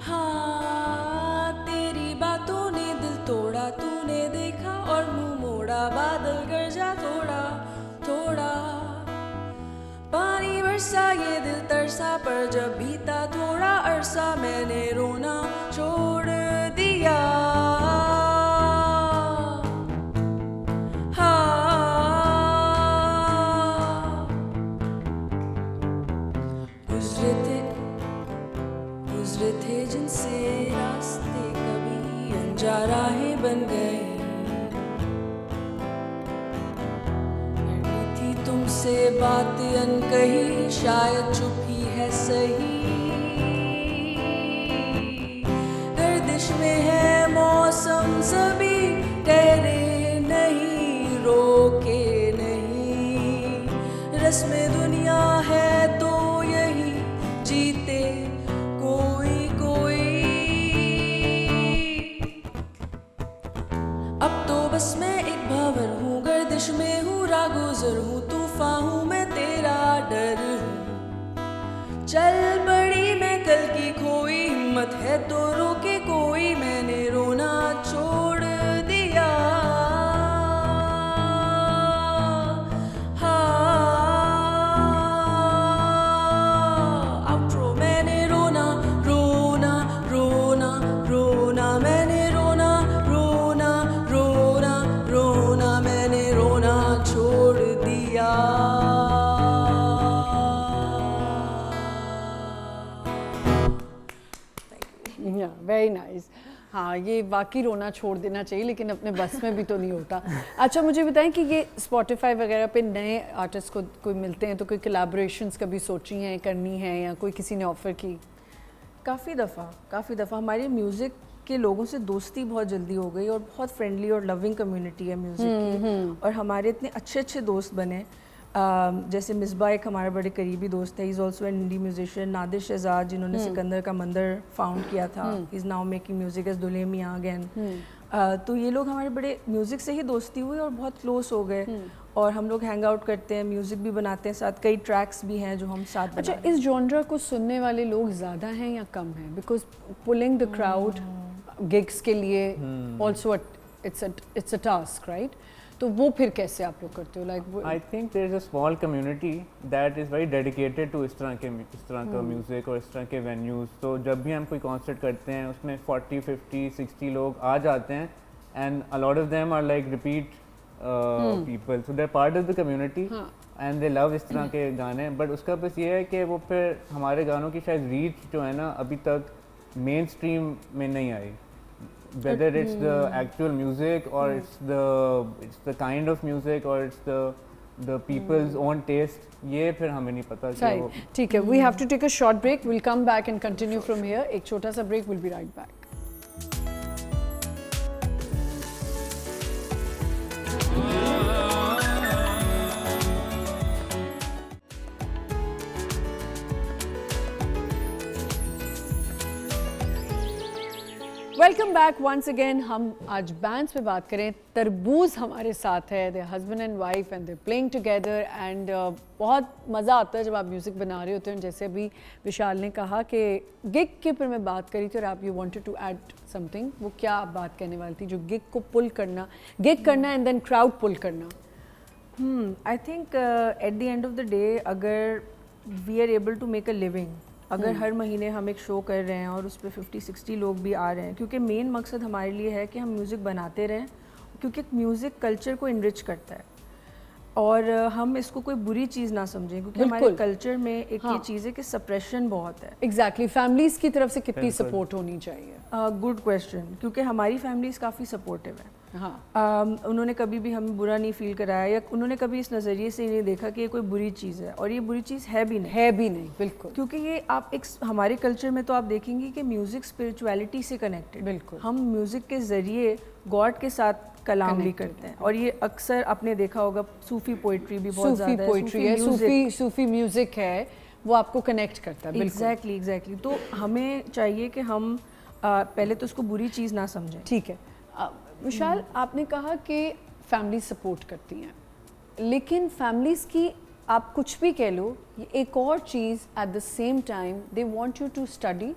हाँ तेरी बातों ने दिल तोड़ा, तूने देखा और मुंह मोड़ा, बादल गरजा थोड़ा थोड़ा। पानी बरसा ये दिल तरसा, पर जब बीता थोड़ा अरसा, मैंने रोना छोड़ दिया। गुजरे थे जिनसे रास्ते कभी अनजान राहें बन गई, करनी थी तुमसे बात अनकही, शायद चुप ही है सही। गर्दिश में है मौसम सभी, ठहरे नहीं रोके नहीं, रस्म दुनिया है तो यही जीते कोई कोई। अब तो बस मैं एक भंवर हूँ, गर्दिश में हूँ, रागुजर हूँ, तूफान हूँ मैं, तेरा डर हूँ। चल पड़ी मैं कल की खोई, हिम्मत है तो रोके कोई, मैंने रोना छोड़ दिया। Very nice. हाँ ये वाकई रोना छोड़ देना चाहिए, लेकिन अपने बस में भी तो नहीं होता। अच्छा मुझे बताएं कि ये स्पॉटिफाई वगैरह पे नए आर्टिस्ट को कोई मिलते हैं तो कोई कोलैबोरेशंस कभी सोची हैं, करनी है, या कोई किसी ने ऑफ़र की? काफ़ी दफ़ा हमारे म्यूज़िक के लोगों से दोस्ती बहुत जल्दी हो गई और बहुत फ्रेंडली और लविंग कम्युनिटी है म्यूज़िक की, और हमारे इतने अच्छे दोस्त बने। जैसे मिसबा एक हमारा बड़े करीबी दोस्त है, he is also an indie musician. Nadir Shahzad जिन्होंने सिकंदर का मंदिर फाउंड किया था, he is now making music as Dulhe Miyan again. तो ये लोग हमारे बड़े म्यूज़िक से ही दोस्ती हुई और बहुत क्लोज हो गए। और हम लोग हैंग आउट करते हैं, म्यूज़िक भी बनाते हैं साथ, कई ट्रैक्स भी हैं जो हम साथ अच्छा, बना रहे इस जॉनरा को सुनने वाले लोग ज़्यादा हैं या कम हैं? Because pulling the crowd gigs के लिए also it's a task, right? तो वो फिर कैसे आप लोग करते हो? Like I think there is a small community that is very dedicated to इस तरह का म्यूज़िक और इस तरह के वेन्यूज़. तो जब भी हम कोई कॉन्सर्ट करते हैं उसमें 40, 50, 60 लोग आ जाते हैं and a lot of them are like repeat people, so they are part of the community and they love इस तरह के गाने. बट उसका बस ये है कि वो फिर हमारे गानों की शायद रीच जो है ना अभी तक मेन स्ट्रीम में नहीं आई. Whether it's the actual music or it's the kind of music or it's the people's own taste, ये फिर हमें नहीं पता. सही, ठीक है. We have to take a short break. We'll come back and continue from here. एक छोटा सा break. We'll be right back. Welcome back once again. हम आज बैंड्स पे बात करें. तरबूज हमारे साथ है. They husband and wife and they playing together and बहुत मज़ा आता है जब आप म्यूज़िक बना रहे होते हैं. जैसे अभी विशाल ने कहा कि गिग के ऊपर मैं बात करी थी और आप you wanted to add something. वो क्या आप बात कहने वाली थी? जो गिग को पुल करना, गिग करना एंड देन क्राउड पुल करना. I think at the end of the day अगर we are able to make a living, अगर हर महीने हम एक शो कर रहे हैं और उस पर 50-60 लोग भी आ रहे हैं, क्योंकि मेन मकसद हमारे लिए है कि हम म्यूज़िक बनाते रहें, क्योंकि म्यूज़िक कल्चर को इनरिच करता है और हम इसको कोई बुरी चीज़ ना समझें, क्योंकि हमारे कल्चर में एक ये चीज़ है कि सप्रेशन बहुत है. एग्जैक्टली. फैमिलीज़ की तरफ से कितनी सपोर्ट होनी चाहिए? गुड क्वेश्चन, क्योंकि हमारी फैमिलीज़ काफ़ी सपोर्टिव है. हाँ. उन्होंने कभी भी हमें बुरा नहीं फील कराया या उन्होंने कभी इस नज़रिए से नहीं देखा कि ये कोई बुरी चीज़ है, और ये बुरी चीज़ है भी नहीं. बिल्कुल. क्योंकि ये आप एक हमारे कल्चर में तो आप देखेंगे कि म्यूज़िक स्पिरिचुअलिटी से कनेक्टेड. बिल्कुल. हम म्यूज़िक के ज़रिए गॉड के साथ कलाम भी करते हैं, और ये अक्सर आपने देखा होगा सूफी पोइट्री भी बहुत ज़्यादा है. पोइट्री है, सूफी म्यूज़िक है, वो आपको कनेक्ट करता है. एग्जैक्टली. तो हमें चाहिए कि हम पहले तो उसको बुरी चीज़ ना समझें. ठीक है. विशाल, आपने कहा कि फैमिली सपोर्ट करती हैं, लेकिन फैमिलीज़ की आप कुछ भी कह लो, एक और चीज़ at the same time they want you to study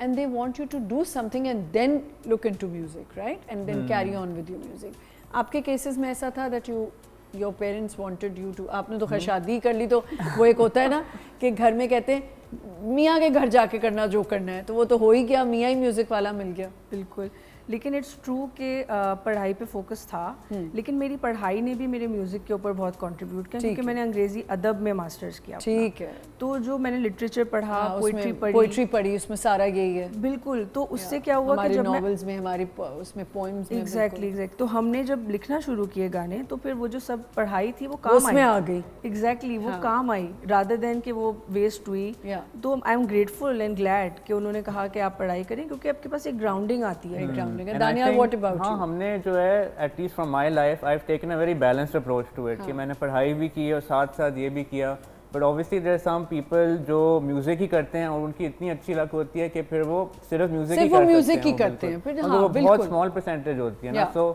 and they want you to do something and then look into music, right? And then carry on with your music. आपके केसेस में ऐसा था that your parents wanted you to, आपने तो खैर शादी कर ली, तो वो एक होता है ना कि घर में कहते हैं मियाँ के घर जाके करना जो करना है, तो वो तो हो ही गया, मियाँ ही म्यूज़िक वाला मिल गया. बिल्कुल. लेकिन इट्स ट्रू कि पढ़ाई पे फोकस था, लेकिन मेरी पढ़ाई ने भी मेरे म्यूज़िक के ऊपर बहुत कंट्रीब्यूट किया, क्योंकि मैंने अंग्रेज़ी अदब में मास्टर्स किया. ठीक है. तो जो मैंने लिटरेचर पढ़ा, पोइट्री पढ़ी, उसमें सारा यही है. बिल्कुल. तो उससे क्या हुआ कि जब नॉवेल्स में, हमारी उसमें पोएम्स में, एग्जैक्टली. तो हमने जब लिखना शुरू किए गाने, तो फिर वो जो सब पढ़ाई थी वो काम उसमें आ गई. एग्जैक्टली. वो काम आई रादर देन कि वो वेस्ट हुई. तो I am grateful and glad कि उन्होंने कहा कि आप पढ़ाई करें, क्योंकि आपके पास एक ग्राउंडिंग आती है. Daniyal, what about you? हमने जो है at least from my life I have taken a very balanced approach to it, कि मैंने पढ़ाई भी की और साथ साथ ये भी किया. But obviously there are some people जो म्यूजिक ही करते हैं और उनकी इतनी अच्छी लक होती है कि फिर वो सिर्फ म्यूजिक ही करते हैं. फिर वो बहुत स्मॉल परसेंटेज होती है ना. सो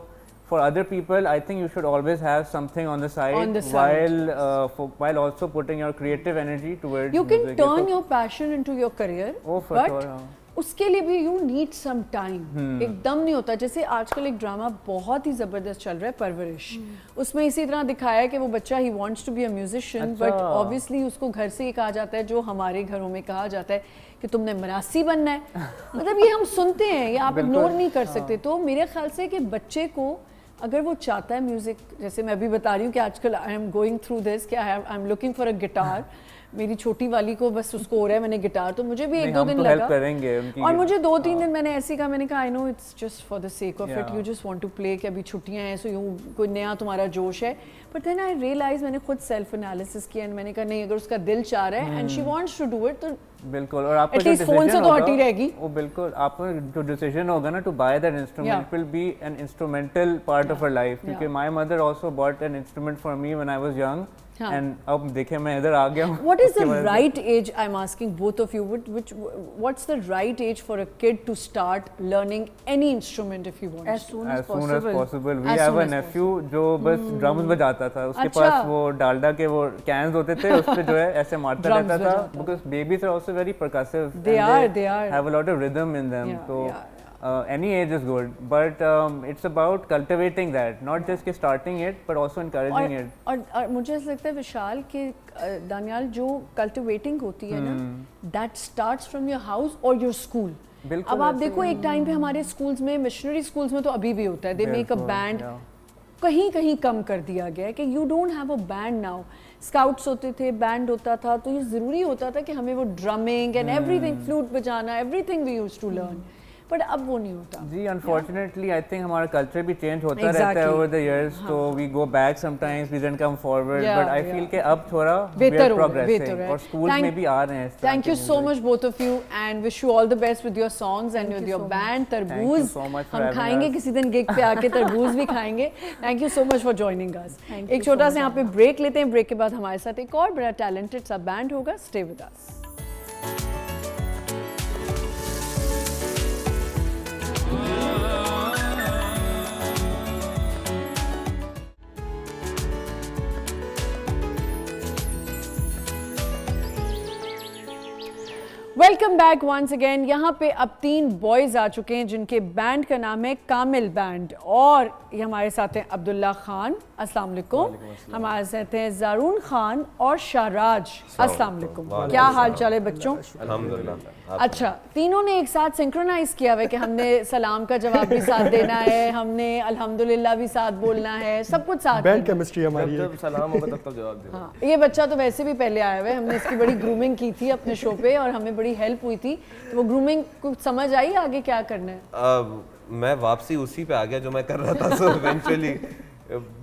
for other people I think you should always have something on the side, while also putting your creative energy towards you can turn your passion into your career. For sure. उसके लिए भी you need some time. एकदम नहीं होता. जैसे आजकल एक drama बहुत ही ज़बरदस्त चल रहा है, परवरिश. उसमें इसी तरह दिखाया है कि वो बच्चा ही wants to be a musician, but obviously उसको घर से ये कहा जाता है, जो हमारे घरों में कहा जाता है कि तुमने मरासी बनना है. मतलब ये हम सुनते हैं, ये आप इग्नोर नहीं कर सकते. तो मेरे ख्याल से कि बच्चे को अगर वो चाहता है म्यूज़िक, जैसे मैं अभी बता रही हूँ कि आजकल I am going through this कि I am looking for a guitar. मेरी छोटी वाली को बस उसको हो रहा है मैंने गिटार, तो मुझे भी 1-2 दिन लगा और मुझे 2-3 दिन मैंने ऐसे कहा, मैंने कहा I know it's just for the sake of it, you just want to play, कि अभी छुट्टियां हैं, सो यूँ कोई नया तुम्हारा जोश है. बट देन आई रियलाइज, मैंने खुद सेल्फ एनालिसिस किया एंड मैंने कहा नहीं, अगर उसका दिल चाह रहा है and she wants to do it, तो बिल्कुल, और आपका At जो least phone से decision तो होगा, हटी रहेगी। वो बिल्कुल आपका जो डिसीजन होगा ना to buy that instrument will be an instrumental part of our life, क्योंकि my mother also bought an instrument for me when I was young, and अब देखिए मैं इधर आ गया हूँ। What is the right age? I'm asking both of you. What's the right age for a kid to start learning any instrument if he wants? As soon as possible. We As have soon a as nephew जो बस drums बजाता था, उसके अच्छा। पास वो डालडा के वो cans होते थे, उस पे जो है ऐसे मारता Drums रहता था, बजाता। because babies are also very percussive. They and are. have a lot of rhythm in them. Yeah, So yeah. any age is good, but it's about cultivating that, not just के starting it, but also encouraging it. और मुझे ऐसा लगता है विशाल के दानियाल जो cultivating होती है ना, that starts from your house और योर स्कूल। अब आप देखो एक टाइम पे हमारे स्कूल्स में, मिशनरी स्कूल्स में तो अभी भी होता है, दे मेक अ बैंड, कहीं कहीं कम कर दिया गया है कि you don't have a band now. Scouts होते थे, बैंड होता था, तो ये ज़रूरी होता था कि हमें वो ड्रमिंग एंड एवरीथिंग, फ्लूट बजाना, everything we used to learn, but अब वो नहीं होता। जी अनफॉर्चुनेटली आई थिंक हमारा कल्चर भी चेंज होता रहता है ओवर द इयर्स, तो we go back sometimes, we don't come forward, but I feel कि अब थोड़ा बेहतर हो प्रोग्रेसिंग रहा है और स्कूल्स में भी आ रहे हैं। Thank you so much both of you and wish you all the best with your songs and with your band तरबूज। हम खाएंगे किसी दिन गिग पे आके, तरबूज भी खाएंगे। Thank you so much for joining us. एक छोटा सा यहाँ पे ब्रेक लेते हैं, ब्रेक के बाद हमारे साथ एक और बड़ा टैलेंटेड सा बैंड होगा, stay with us. Welcome back once again. यहाँ पे अब 3 बॉयज़ आ चुके हैं जिनके बैंड का नाम है कामिल बैंड, और ये हमारे साथ हैं अब्दुल्ला खान, अस्सलाम वालेकुम। हमारे साथ हैं ज़ारून खान और शाहराज, अस्सलाम वालेकुम। क्या हाल चाल है बच्चों? अल्हम्दुलिल्लाह। अच्छा, तीनों ने एक साथ सिंक्रोनाइज किया हुआ है कि हमने सलाम का जवाब भी साथ देना है, हमने अल्हम्दुलिल्लाह भी साथ बोलना है, सब कुछ साथ। बैंड केमिस्ट्री हमारी। जब सलाम होगा तब जवाब देना। हाँ, ये बच्चा तो वैसे भी पहले आया हुआ है, हमने इसकी बड़ी ग्रूमिंग की थी अपने शो पे और हमें बड़ी हेल्प हुई थी, तो वो ग्रूमिंग कुछ समझ आई आगे क्या करना है? मैं वापसी उसी पे आ गया जो मैं कर रहा था, सो इवेंचुअली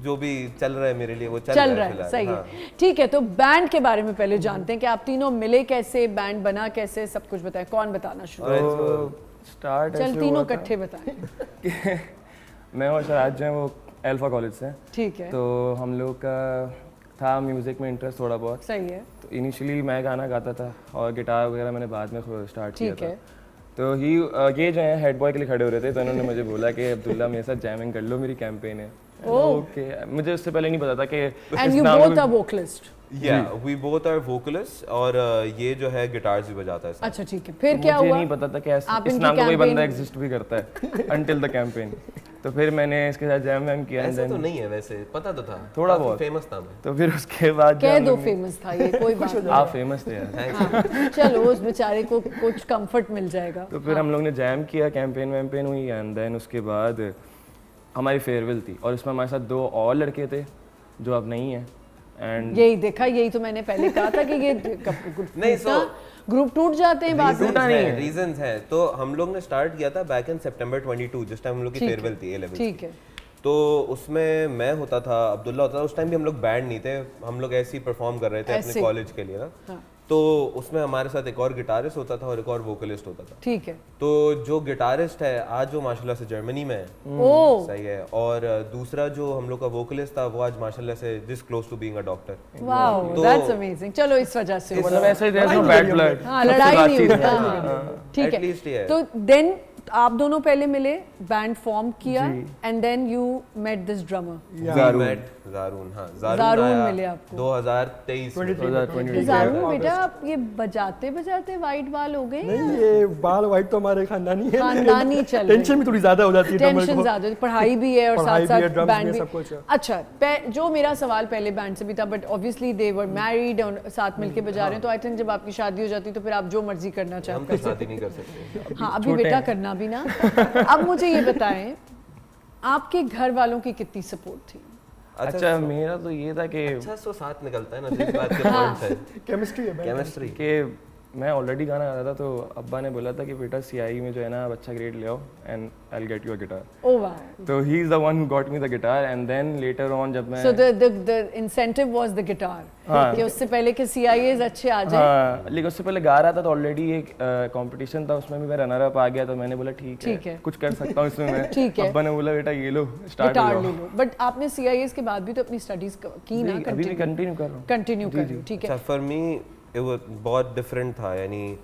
जो भी चल रहा है मेरे लिए वो चल रहा है। सही है, ठीक है। तो बैंड के बारे में पहले जानते हैं कि आप तीनों मिले कैसे, बैंड बना कैसे, सब कुछ बताएं। कौन बताना शुरू? स्टार्ट चल तीनों इकट्ठे बताएं। मैं और शराज जो है वो अल्फा कॉलेज से, ठीक है। तो हम लोग का था म्यूजिक में इंटरेस्ट थोड़ा बहुत। सही है। तो इनिशियली मैं गाना गाता था और गिटार वगैरह मैंने बाद में स्टार्ट किया था। तो ये जो है हेड बॉय के लिए खड़े हो रहे थे, तो उन्होंने मुझे बोला कि अब्दुल्ला मेरे साथ जैमिंग कर लो, मेरी कैंपेन है। ओके, मुझे उससे पहले नहीं पता था कि and you both are vocalist. Yeah, we both are vocalists और ये जो है गिटार्स भी बजाता है। अच्छा ठीक है, फिर क्या हुआ? मुझे नहीं पता था कि इस नाम का कोई बंदा एग्जिस्ट भी करता है until the campaign। तो फिर मैंने इसके साथ जैम वैम किया। ऐसा तो नहीं है वैसे, पता तो था थोड़ा बहुत, फेमस था मैं। तो फिर उसके बाद कह दो फेमस था ये, कोई बात नहीं। आप फेमस थे यार। चलो उस बेचारे को कुछ कंफर्ट मिल जाएगा। तो फिर हम लोग ने जैम किया, कैंपेन वैम्पेन हुई, एंड देन उसके बाद हमारी फेयरवेल थी और इसमें हमारे साथ 2 और लड़के थे जो अब नहीं है। एंड यही देखा, यही तो मैंने पहले कहा था कि ये नहीं, so ग्रुप टूट जाते हैं बाद में। रीजंस है। तो हम लोग ने स्टार्ट किया था बैक इन सितंबर 22, जिस टाइम हम लोग की फेयरवेल थी 11। ठीक है। तो उसमें मैं होता था, अब्दुल्ला होता था। उस टाइम भी हम लोग बैंड नहीं थे, हम लोग ऐसे ही परफॉर्म कर रहे थे अपने कॉलेज के लिए ना। हाँ। तो उसमें हमारे साथ एक और गिटारिस्ट होता था और एक और वोकलिस्ट होता था। ठीक है। तो जो गिटारिस्ट है आज वो माशाल्लाह से जर्मनी में है। सही है। और दूसरा जो हम लोग का वोकलिस्ट था वो आज माशाल्लाह से this close to being a doctor. Wow, that's amazing. चलो इस वजह से मतलब ऐसे there is no bad blood. हां, लड़ाई नहीं हुई। ठीक है। तो देन आप दोनों पहले मिले, बैंड फॉर्म किया, and then you met this drummer Zaroon. हाँ, ज़ारून मिले आपको 2023 में। ज़ारून बेटा आप ये बजाते बजाते वाइट बाल हो गए? नहीं, ये बाल वाइट तो हमारे खानदानी है, खानदानी चल टेंशन भी थोड़ी ज्यादा हो जाती है, टेंशन ज्यादा, पढ़ाई भी है और साथ साथ बैंड भी। सब कुछ है। अच्छा, जो मेरा सवाल पहले बैंड से भी था, but obviously they were married और साथ मिलके बजा रहे हैं, तो आई थिंक जब आपकी शादी हो जाती तो फिर आप जो मर्जी करना चाहते हम तो शादी नहीं कर सकते। हाँ, अभी बेटा करना भी ना। अब मुझे ये बताएं, आपके घर वालों की कितनी सपोर्ट थी? अच्छा, मेरा तो ये था कि अच्छा, सो साथ निकलता है ना, जिस बात के पॉइंट है केमिस्ट्री है, केमिस्ट्री कि मैं ऑलरेडी गाना गा रहा था, तो अब्बा ने बोला था कि बेटा CIE में जो है ना आप अच्छा ग्रेड ले आओ and I will get you a guitar. ओह वाह। तो he is the one who got me the guitar and then later on जब मैं So the incentive was the guitar. कि उससे पहले कि CIAs अच्छे आ जाए। हाँ, लेकिन उससे पहले गा रहा था तो ऑलरेडी एक कंपटीशन था, उसमें भी मैं रनर अप आ गया, तो मैंने बोला ठीक है कुछ कर सकता हूँ इसमें मैं। ठीक है। अब्बा ने बोला बेटा ये लो स्टार्ट गिटार ले लो। बट आपने CIAs के बाद भी तो अपनी स्टडीज की ना, अभी भी कंटिन्यू कर रहा हूँ। कंटिन्यू कर रही हूँ, ठीक है। अच्छा, फॉर मी वो बहुत डिफरेंट था, यानी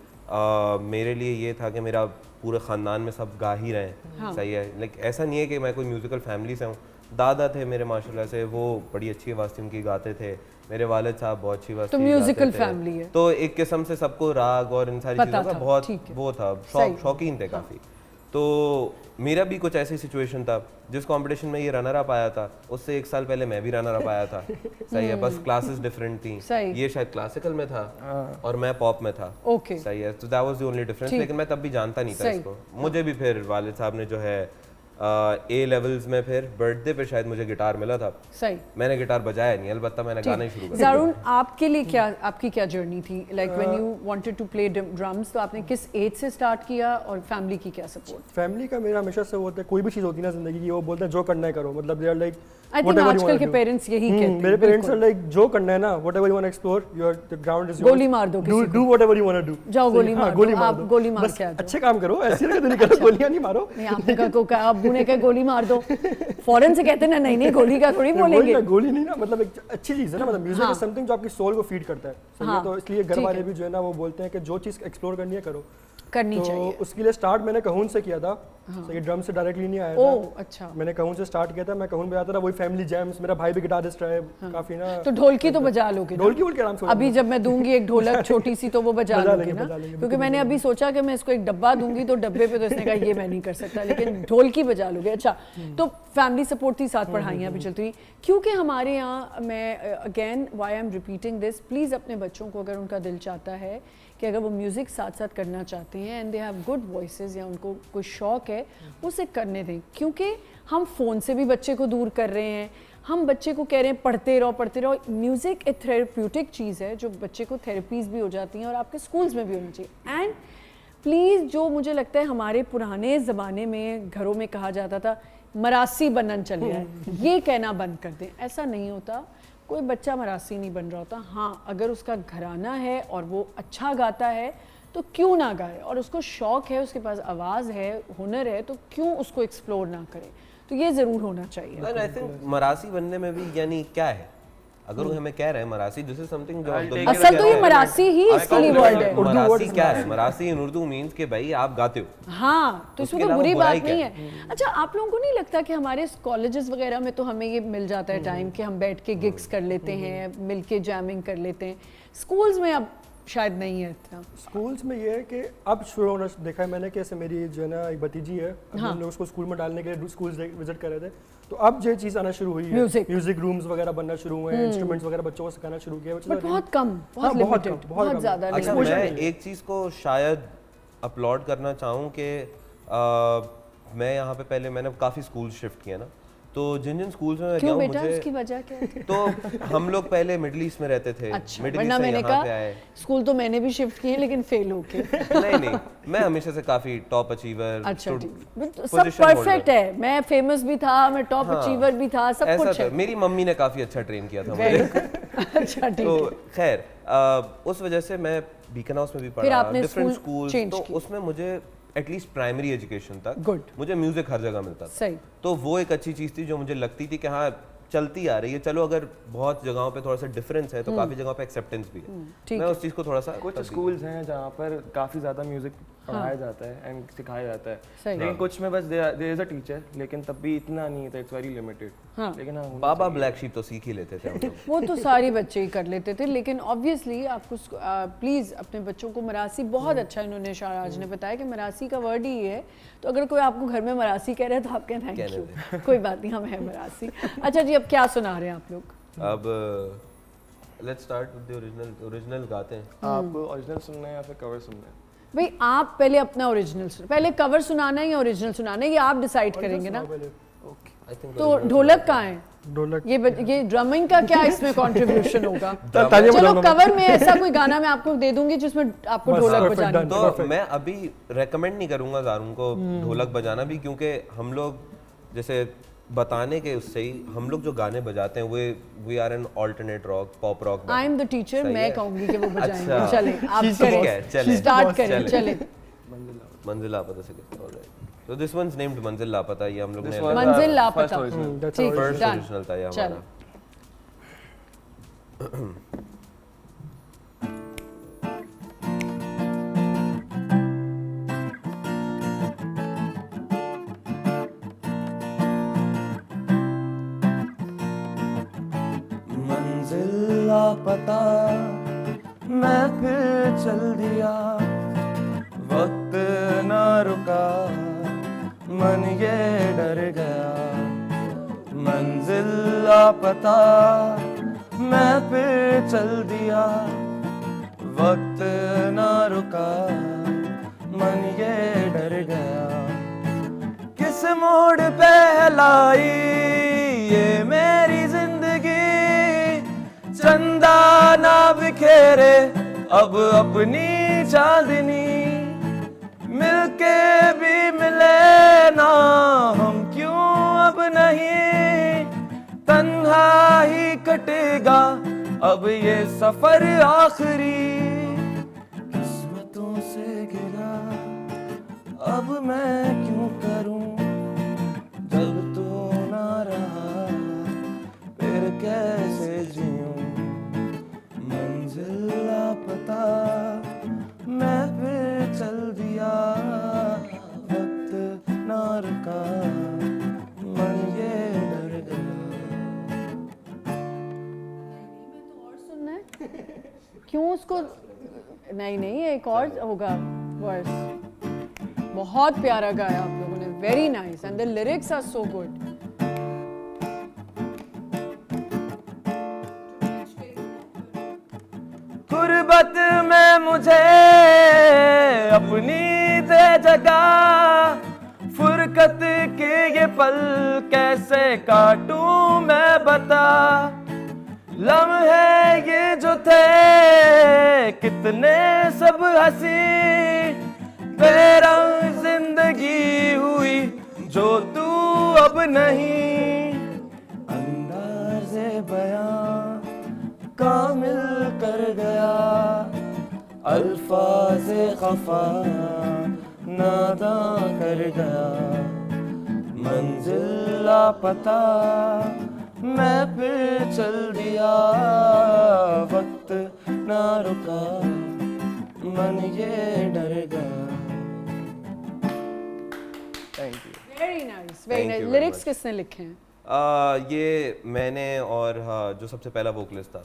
मेरे लिए ये था कि मेरा पूरे ख़ानदान में सब गा ही रहे हैं। सही है, लाइक ऐसा नहीं है कि मैं कोई म्यूज़िकल फैमिली से हूँ। दादा थे मेरे माशाल्लाह से, वो बड़ी अच्छी आवाज़ थी उनकी, गाते थे। मेरे वालिद साहब बहुत अच्छी आवाज़ तो म्यूजिकल फैमिली है, तो एक किस्म से सबको राग और इन सारी चीज़ों का बहुत वो था, शौकीन थे काफ़ी। तो मेरा भी कुछ ऐसी सिचुएशन था, जिस कंपटीशन में ये रनर अप आया था उससे 1 साल पहले मैं भी रनर अप आया था। सही है, बस क्लासेस डिफरेंट थी। ये शायद क्लासिकल में था और मैं पॉप में था। ओके, सही है, तो that was the only difference. लेकिन मैं तब भी जानता नहीं था इसको। मुझे भी फिर वालिद साहब ने जो है A लेवल्स में फिर बर्थडे पे शायद मुझे गिटार मिला था। सही। मैंने गिटार बजाया नहीं, अलबत्ता मैंने गाना ही शुरू कर दिया। ज़ारून, आपके लिए क्या, आपकी क्या जर्नी थी? Like when you wanted to play drums, तो आपने किस एज से स्टार्ट किया और फैमिली की क्या सपोर्ट? फैमिली का मेरा हमेशा से होता है, कोई भी चीज़ होती है ना ज़िंदगी की, वो बोलते हैं जो करना है करो, मतलब they are like I think आजकल के पेरेंट्स यही कहते हैं। मेरे पेरेंट्स आर लाइक जो करना है ना, whatever you want to explore, your the ground is yours, गोली मार दो किसी को, do whatever you want to do, जाओ गोली मार दो, आप गोली मार के आ जाओ, अच्छे काम करो, ऐसे नहीं करो, गोलियां नहीं मारो। नहीं, आपने कहा अब्बू ने कहा गोली मार दो, फौरन से कहते ना नहीं गोली का थोड़ी बोलेंगे। गोली नहीं ना, मतलब एक अच्छी चीज़ है ना, मतलब म्यूजिक इज समथिंग जो आपकी सोल को फीड करता है। सही है, तो इसलिए घर वाले भी जो है ना वो बोलते हैं कि जो चीज़ एक्सप्लोर करनी है करो, करनी तो चाहिए। उसके लिए स्टार्ट मैंने कहून से किया था। सही, ड्रम से डायरेक्टली नहीं आया था। अच्छा, मैंने कहून से स्टार्ट किया था। मैं कहून बजाता था, वही फैमिली जैम्स, मेरा भाई भी गिटारिस्ट है काफी ना। तो ढोलकी तो बजा लोगे? ढोलकी बोल के आराम से अभी जब मैं दूंगी एक ढोलक छोटी सी तो वो बजा लोगे ना? क्योंकि मैंने अभी सोचा कि मैं इसको एक डब्बा दूंगी तो डब्बे पे तो इसने कहा ये मैं नहीं कर सकता, लेकिन ढोलकी बजा लोगे। अच्छा, तो फैमिली सपोर्ट थी, साथ पढ़ाइयाँ भी चलती हुई। क्योंकि हमारे यहाँ, मैं again why I am repeating this, please अपने बच्चों को अगर उनका दिल चाहता है कि अगर वो म्यूज़िक साथ साथ करना चाहते हैं and they have good voices या उनको कोई शौक़ है, उसे करने दें। क्योंकि हम फ़ोन से भी बच्चे को दूर कर रहे हैं, हम बच्चे को कह रहे हैं पढ़ते रहो। म्यूज़िक एक थेरेप्यूटिक चीज़ है जो बच्चे को थेरेपीज़ भी हो जाती हैं और आपके स्कूल्स में भी होनी चाहिए। एंड प्लीज़, जो मुझे लगता है हमारे पुराने ज़माने में घरों में कहा जाता था मरासी बनन चले आए, ये कहना बंद कर दें। ऐसा नहीं होता, कोई बच्चा मरासी नहीं बन रहा होता। हाँ, अगर उसका घराना है और वो अच्छा गाता है तो क्यों ना गाए, और उसको शौक़ है, उसके पास आवाज़ है, हुनर है, तो क्यों उसको एक्सप्लोर ना करे। तो ये ज़रूर होना चाहिए। आई थिंक मरासी बनने में भी यानी क्या है, अगर वो हमें कह रहे हैं मरासी, दिस इज समथिंग जो असल तो ये मरासी ही इसके लिए वर्ड है। मरासी क्या है? मरासी इन उर्दू मीन्स कि भाई आप गाते हो। हाँ, तो इसमें कोई बुरी बात नहीं है। अच्छा, आप लोगों को नहीं लगता कि हमारे कॉलेजेस वगैरह में तो हमें ये मिल जाता है टाइम कि हम बैठ के गिग्स कर लेते हैं, मिल के जैमिंग कर लेते हैं, स्कूल्स में अब शायद नहीं है इतना। स्कूल्स में ये है कि अब शुरू होना देखा है मैंने, कैसे मेरी जो है ना एक भतीजी है, हम लोग उसको स्कूल में डालने के लिए स्कूल्स विजिट कर रहे थे, तो अब ये चीज़ आना शुरू हुई है। म्यूजिक रूम्स वगैरह बनना शुरू हुए हैं, इंस्ट्रूमेंट्स वगैरह बच्चों को सिखाना शुरू किया, बहुत कम, बहुत लिमिटेड, बहुत ज़्यादा। अच्छा, मैं एक चीज़ को शायद अपलॉड करना चाहूँ कि मैं यहाँ पे पहले मैंने काफ़ी स्कूल शिफ्ट किया ना, तो जिन स्कूल्स में मैं गया हूँ, मुझे उसकी वजह क्या है? तो हम लोग पहले मिडिल ईस्ट में रहते थे। अच्छा, वरना मैंने कहा स्कूल तो मैंने भी शिफ्ट किए लेकिन फेल होके। नहीं, मैं हमेशा से काफी टॉप अचीवर। अच्छा, सब परफेक्ट है, मैं फेमस भी था, मैं टॉप अचीवर भी था, सब कुछ है। मेरी मम्मी ने काफी अच्छा ट्रेन किया था मुझे। अच्छा, ठीक तो है। खैर, उस वजह से मैं बीकन हाउस में भी पढ़ा, डिफरेंट स्कूल, तो उसमें मुझे एटलीस्ट प्राइमरी एजुकेशन तक मुझे म्यूजिक हर जगह मिलता था। सही। तो वो एक अच्छी चीज़ थी जो मुझे लगती थी कि हाँ चलती आ रही है, चलो अगर बहुत जगहों पे थोड़ा सा डिफरेंस है तो काफ़ी जगहों पे एक्सेप्टेंस भी है। मैं उस चीज़ को थोड़ा सा, कुछ स्कूल्स हैं जहाँ पर काफ़ी ज़्यादा म्यूजिक पढ़ाया जाता है एंड सिखाया जाता है, लेकिन कुछ में बस देयर इज अ टीचर, लेकिन तब भी इतना नहीं था, इट्स वेरी लिमिटेड। लेकिन हाँ, बाबा ब्लैक शीप तो सीख ही लेते थे हम लोग। वो तो सारे बच्चे ही कर लेते थे, लेकिन ऑब्वियसली आपको प्लीज़ अपने बच्चों को मरासी, बहुत अच्छा इन्होंने शाहराज ने बताया कि मरासी का वर्ड ही है, तो अगर कोई आपको घर में मरासी कह रहे हैं तो आप कहना थैंक यू, कोई बात नहीं, हम हैं मरासी। अच्छा जी, अब क्या सुना रहे हैं आप लोग? अब let's start with the original गाते हैं। आप ओरिजिनल सुनना है या फिर कवर सुनना है? भाई आप पहले अपना ओरिजिनल सुनो, पहले कवर सुनाना है या ओरिजिनल सुनाना है, ये आप डिसाइड करेंगे ना। तो ढोलक कहाँ है? ढोलक ये ड्रमिंग का क्या इसमें कंट्रीब्यूशन होगा? चलो कवर में ऐसा कोई गाना मैं आपको दे दूंगी जिसमें आपको ढोलक बजानी है। तो मैं अभी रेकमेंड नहीं करूंगा जारून को ढोलक बजाना भी, क्योंकि हम लोग जैसे बताने के उससे ही हम लोग जो गाने बजाते हैं we are an alternate rock, pop rock. I am the teacher, मैं कहूंगी कि वो बजाएंगे। अच्छा। चले आप करें, स्टार्ट करें, चले। मंजिल लापता से तो दिस वंस नेम्ड मंजिल लापता, ये हम लोग ने मंजिल लापता, ठीक, फर्स्ट ओरिजिनल था ये हमारा। मंजिल लापता मैं फिर चल दिया, वक्त ना रुका मन ये डर गया। मंजिल लापता मैं फिर चल दिया, वक्त ना रुका मन ये डर गया। किस मोड़ पे लाई ये मेरी जिंदगी, चंदा ना बिखेरे अब अपनी चांदनी। मिलके भी मिले ना हम क्यों अब नहीं, तन्हा ही कटेगा अब ये सफर आखिरी। किस्मतों से गिला अब मैं क्यों करूं, जब तू ना रहा फिर कैसे जीऊं। मंजिल लापता मैं फिर चल दिया, वक्त ना रुका मन ये डर गया। और सुनना है क्यों उसको? नहीं एक और होगा वर्स। बहुत प्यारा गाया आप लोगों ने, very nice, and the lyrics are so good. गुर्बत में मुझे अपनी दे जगह, फुरकत के ये पल कैसे काटूं मैं बता। लम्हे ये जो थे कितने सब हंसी, बेरंग जिंदगी हुई जो तू अब नहीं। अंदाज़े बयां कामिल कर गया, अल्फाज़े खफा नादां कर गया। मंजिल लापता मैं फिर चल दिया, वक्त ना रुका मन ये डर गया। Thank you. Very nice, very nice. Lyrics किसने लिखे हैं? ये मैंने और जो सबसे पहला वोकलिस्ट था।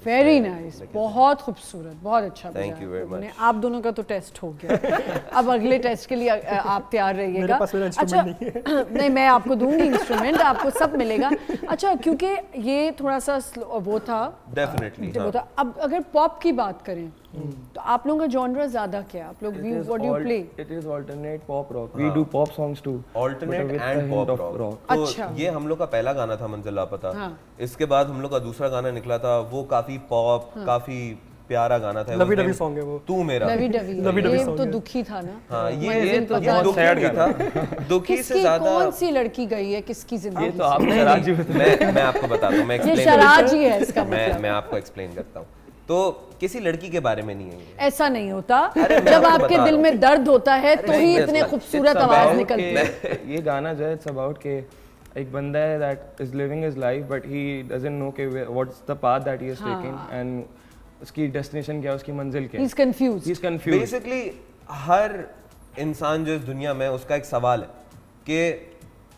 वेरी नाइस, बहुत खूबसूरत, बहुत अच्छा बजाया। Thank you very much. आप दोनों का तो टेस्ट हो गया। अब अगले टेस्ट के लिए आप तैयार रहिएगा। अच्छा नहीं, मैं आपको दूंगी इंस्ट्रूमेंट, आपको सब मिलेगा। अच्छा, क्योंकि ये थोड़ा सा वो था, डेफिनेटली वो था। अब अगर पॉप की बात करें तो आप लोगों का जॉनरा ज्यादा क्या है? आप लोग what do you play? It is alternate pop rock, we do pop songs too, alternate and pop rock. तो अच्छा, ये हम लोग का पहला गाना था मंजिल लापता। इसके बाद हम लोग का दूसरा गाना निकला था, वो काफी पॉप, काफी प्यारा गाना था। लवी डवी सॉन्ग है वो, तू मेरा। लवी डवी ये तो दुखी था ना। हाँ, ये तो बहुत सैड था। दुखी से ज्यादा कौन सी लड़की गई है किसकी जिंदगी? ये तो आप शराजी मैं आपको बताता हूँ, मैं ये शराजी है इसका मतलब। मैं आपको एक्सप्लेन करता हूँ। तो किसी लड़की के बारे में नहीं है ये। ऐसा नहीं होता। जब आपके दिल में दर्द होता है तो ही इतने खूबसूरत आवाज निकलती है। ये गाना जो है इट्स अबाउट के एक बंदा है that is living his life but he doesn't know के what's the path that he is taking and उसकी डेस्टिनेशन क्या है, उसकी मंजिल क्या है। He is confused. बेसिकली हर इंसान जो इस दुनिया में, उसका एक सवाल है कि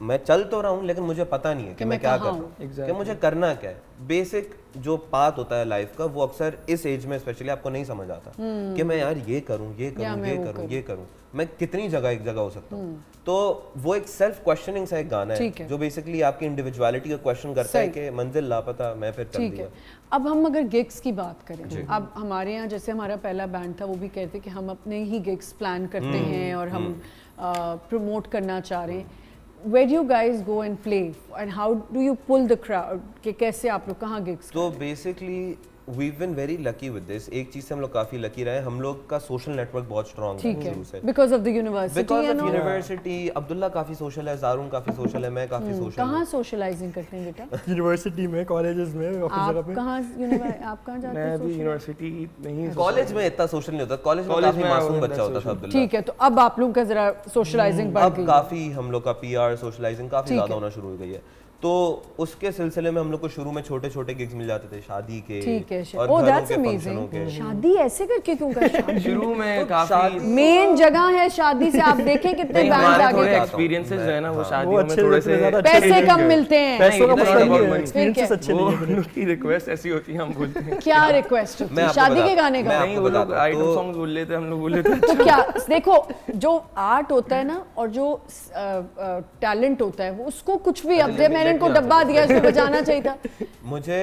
मैं चल तो रहा हूँ लेकिन मुझे पता नहीं है कि मैं क्या कर रहा हूँ, कि मुझे करना क्या है। बेसिक जो पाथ होता है लाइफ का, वो अक्सर इस एज में स्पेशली आपको नहीं समझ आता कि मैं यार ये करूँ, ये करूँ, ये करूँ, ये करूँ, मैं कितनी जगह एक जगह हो सकता हूँ। तो वो एक सेल्फ क्वेश्चनिंग सा एक गाना है जो बेसिकली आपकी इंडिविजुअलिटी का क्वेश्चन करता है कि मंजिल लापता मैं फिर चल दिया। अब हम अगर गिग्स की बात करें, अब हमारे यहाँ जैसे हमारा पहला बैंड था, वो भी कहते कि हम अपने ही गिग्स प्लान करते हैं और हम प्रमोट करना चाह रहे हैं। where do you guys go and play and how do you pull the crowd कि कैसे आप लोग कहाँ gigs तो basically we've been very lucky with this. एक चीज से हम लोग काफी लकी रहे, हम लोग का सोशल नेटवर्क बहुत स्ट्रांग है शुरू से because of the university because of university. Abdullah काफी सोशल है, जारून काफी सोशल है, मैं काफी सोशल हूं. कहाँ socializing करते हैं बेटा? यूनिवर्सिटी में, कॉलेजेस में, ऑफिस जगह पे. आप कहाँ जाते हैं? मैं भी यूनिवर्सिटी नहीं, कॉलेज में इतना सोशल नहीं होता, कॉलेज में काफी मासूम बच्चा होता था अब्दुल्ला. ठीक है, तो अब आप लोग का जरा सोशलाइजिंग बढ़ गई. अब काफी हम लोग का पीआर सोशलाइजिंग काफी ज्यादा होना शुरू हो गई है. तो उसके सिलसिले में हम लोग को शुरू में छोटे छोटे गिग्स मिल जाते थे शादी के. ठीक है, और ओह घरों दैट्स के अमेजिंग. फंक्शनों के. शादी ऐसे करके क्यों कर? शुरू में काफी मेन जगह है शादी से, आप देखें कितने बैंड हमारे आगे. थोड़े एक्सपीरियंसेस जो है ना वो शादियों में अच्छे थोड़े से ज़्यादा पैसे कम मिलते हैं. पैसों का नहीं, मसला नहीं है, नहीं, एक्सपीरियंसेस अच्छे वो नहीं है. उनकी रिक्वेस्ट ऐसी होती है, हम बोलते हैं क्या रिक्वेस्ट होती है शादी के गाने का? नहीं, वो लोग आइटम सॉन्ग्स बोल लेते हैं, हम लोग बोल लेते हैं. तो क्या देखो, जो आर्ट होता है ना और जो टैलेंट होता है वो उसको कुछ भी, अब मैंने इनको डब्बा दिया इसमें बजाना चाहिए था. मुझे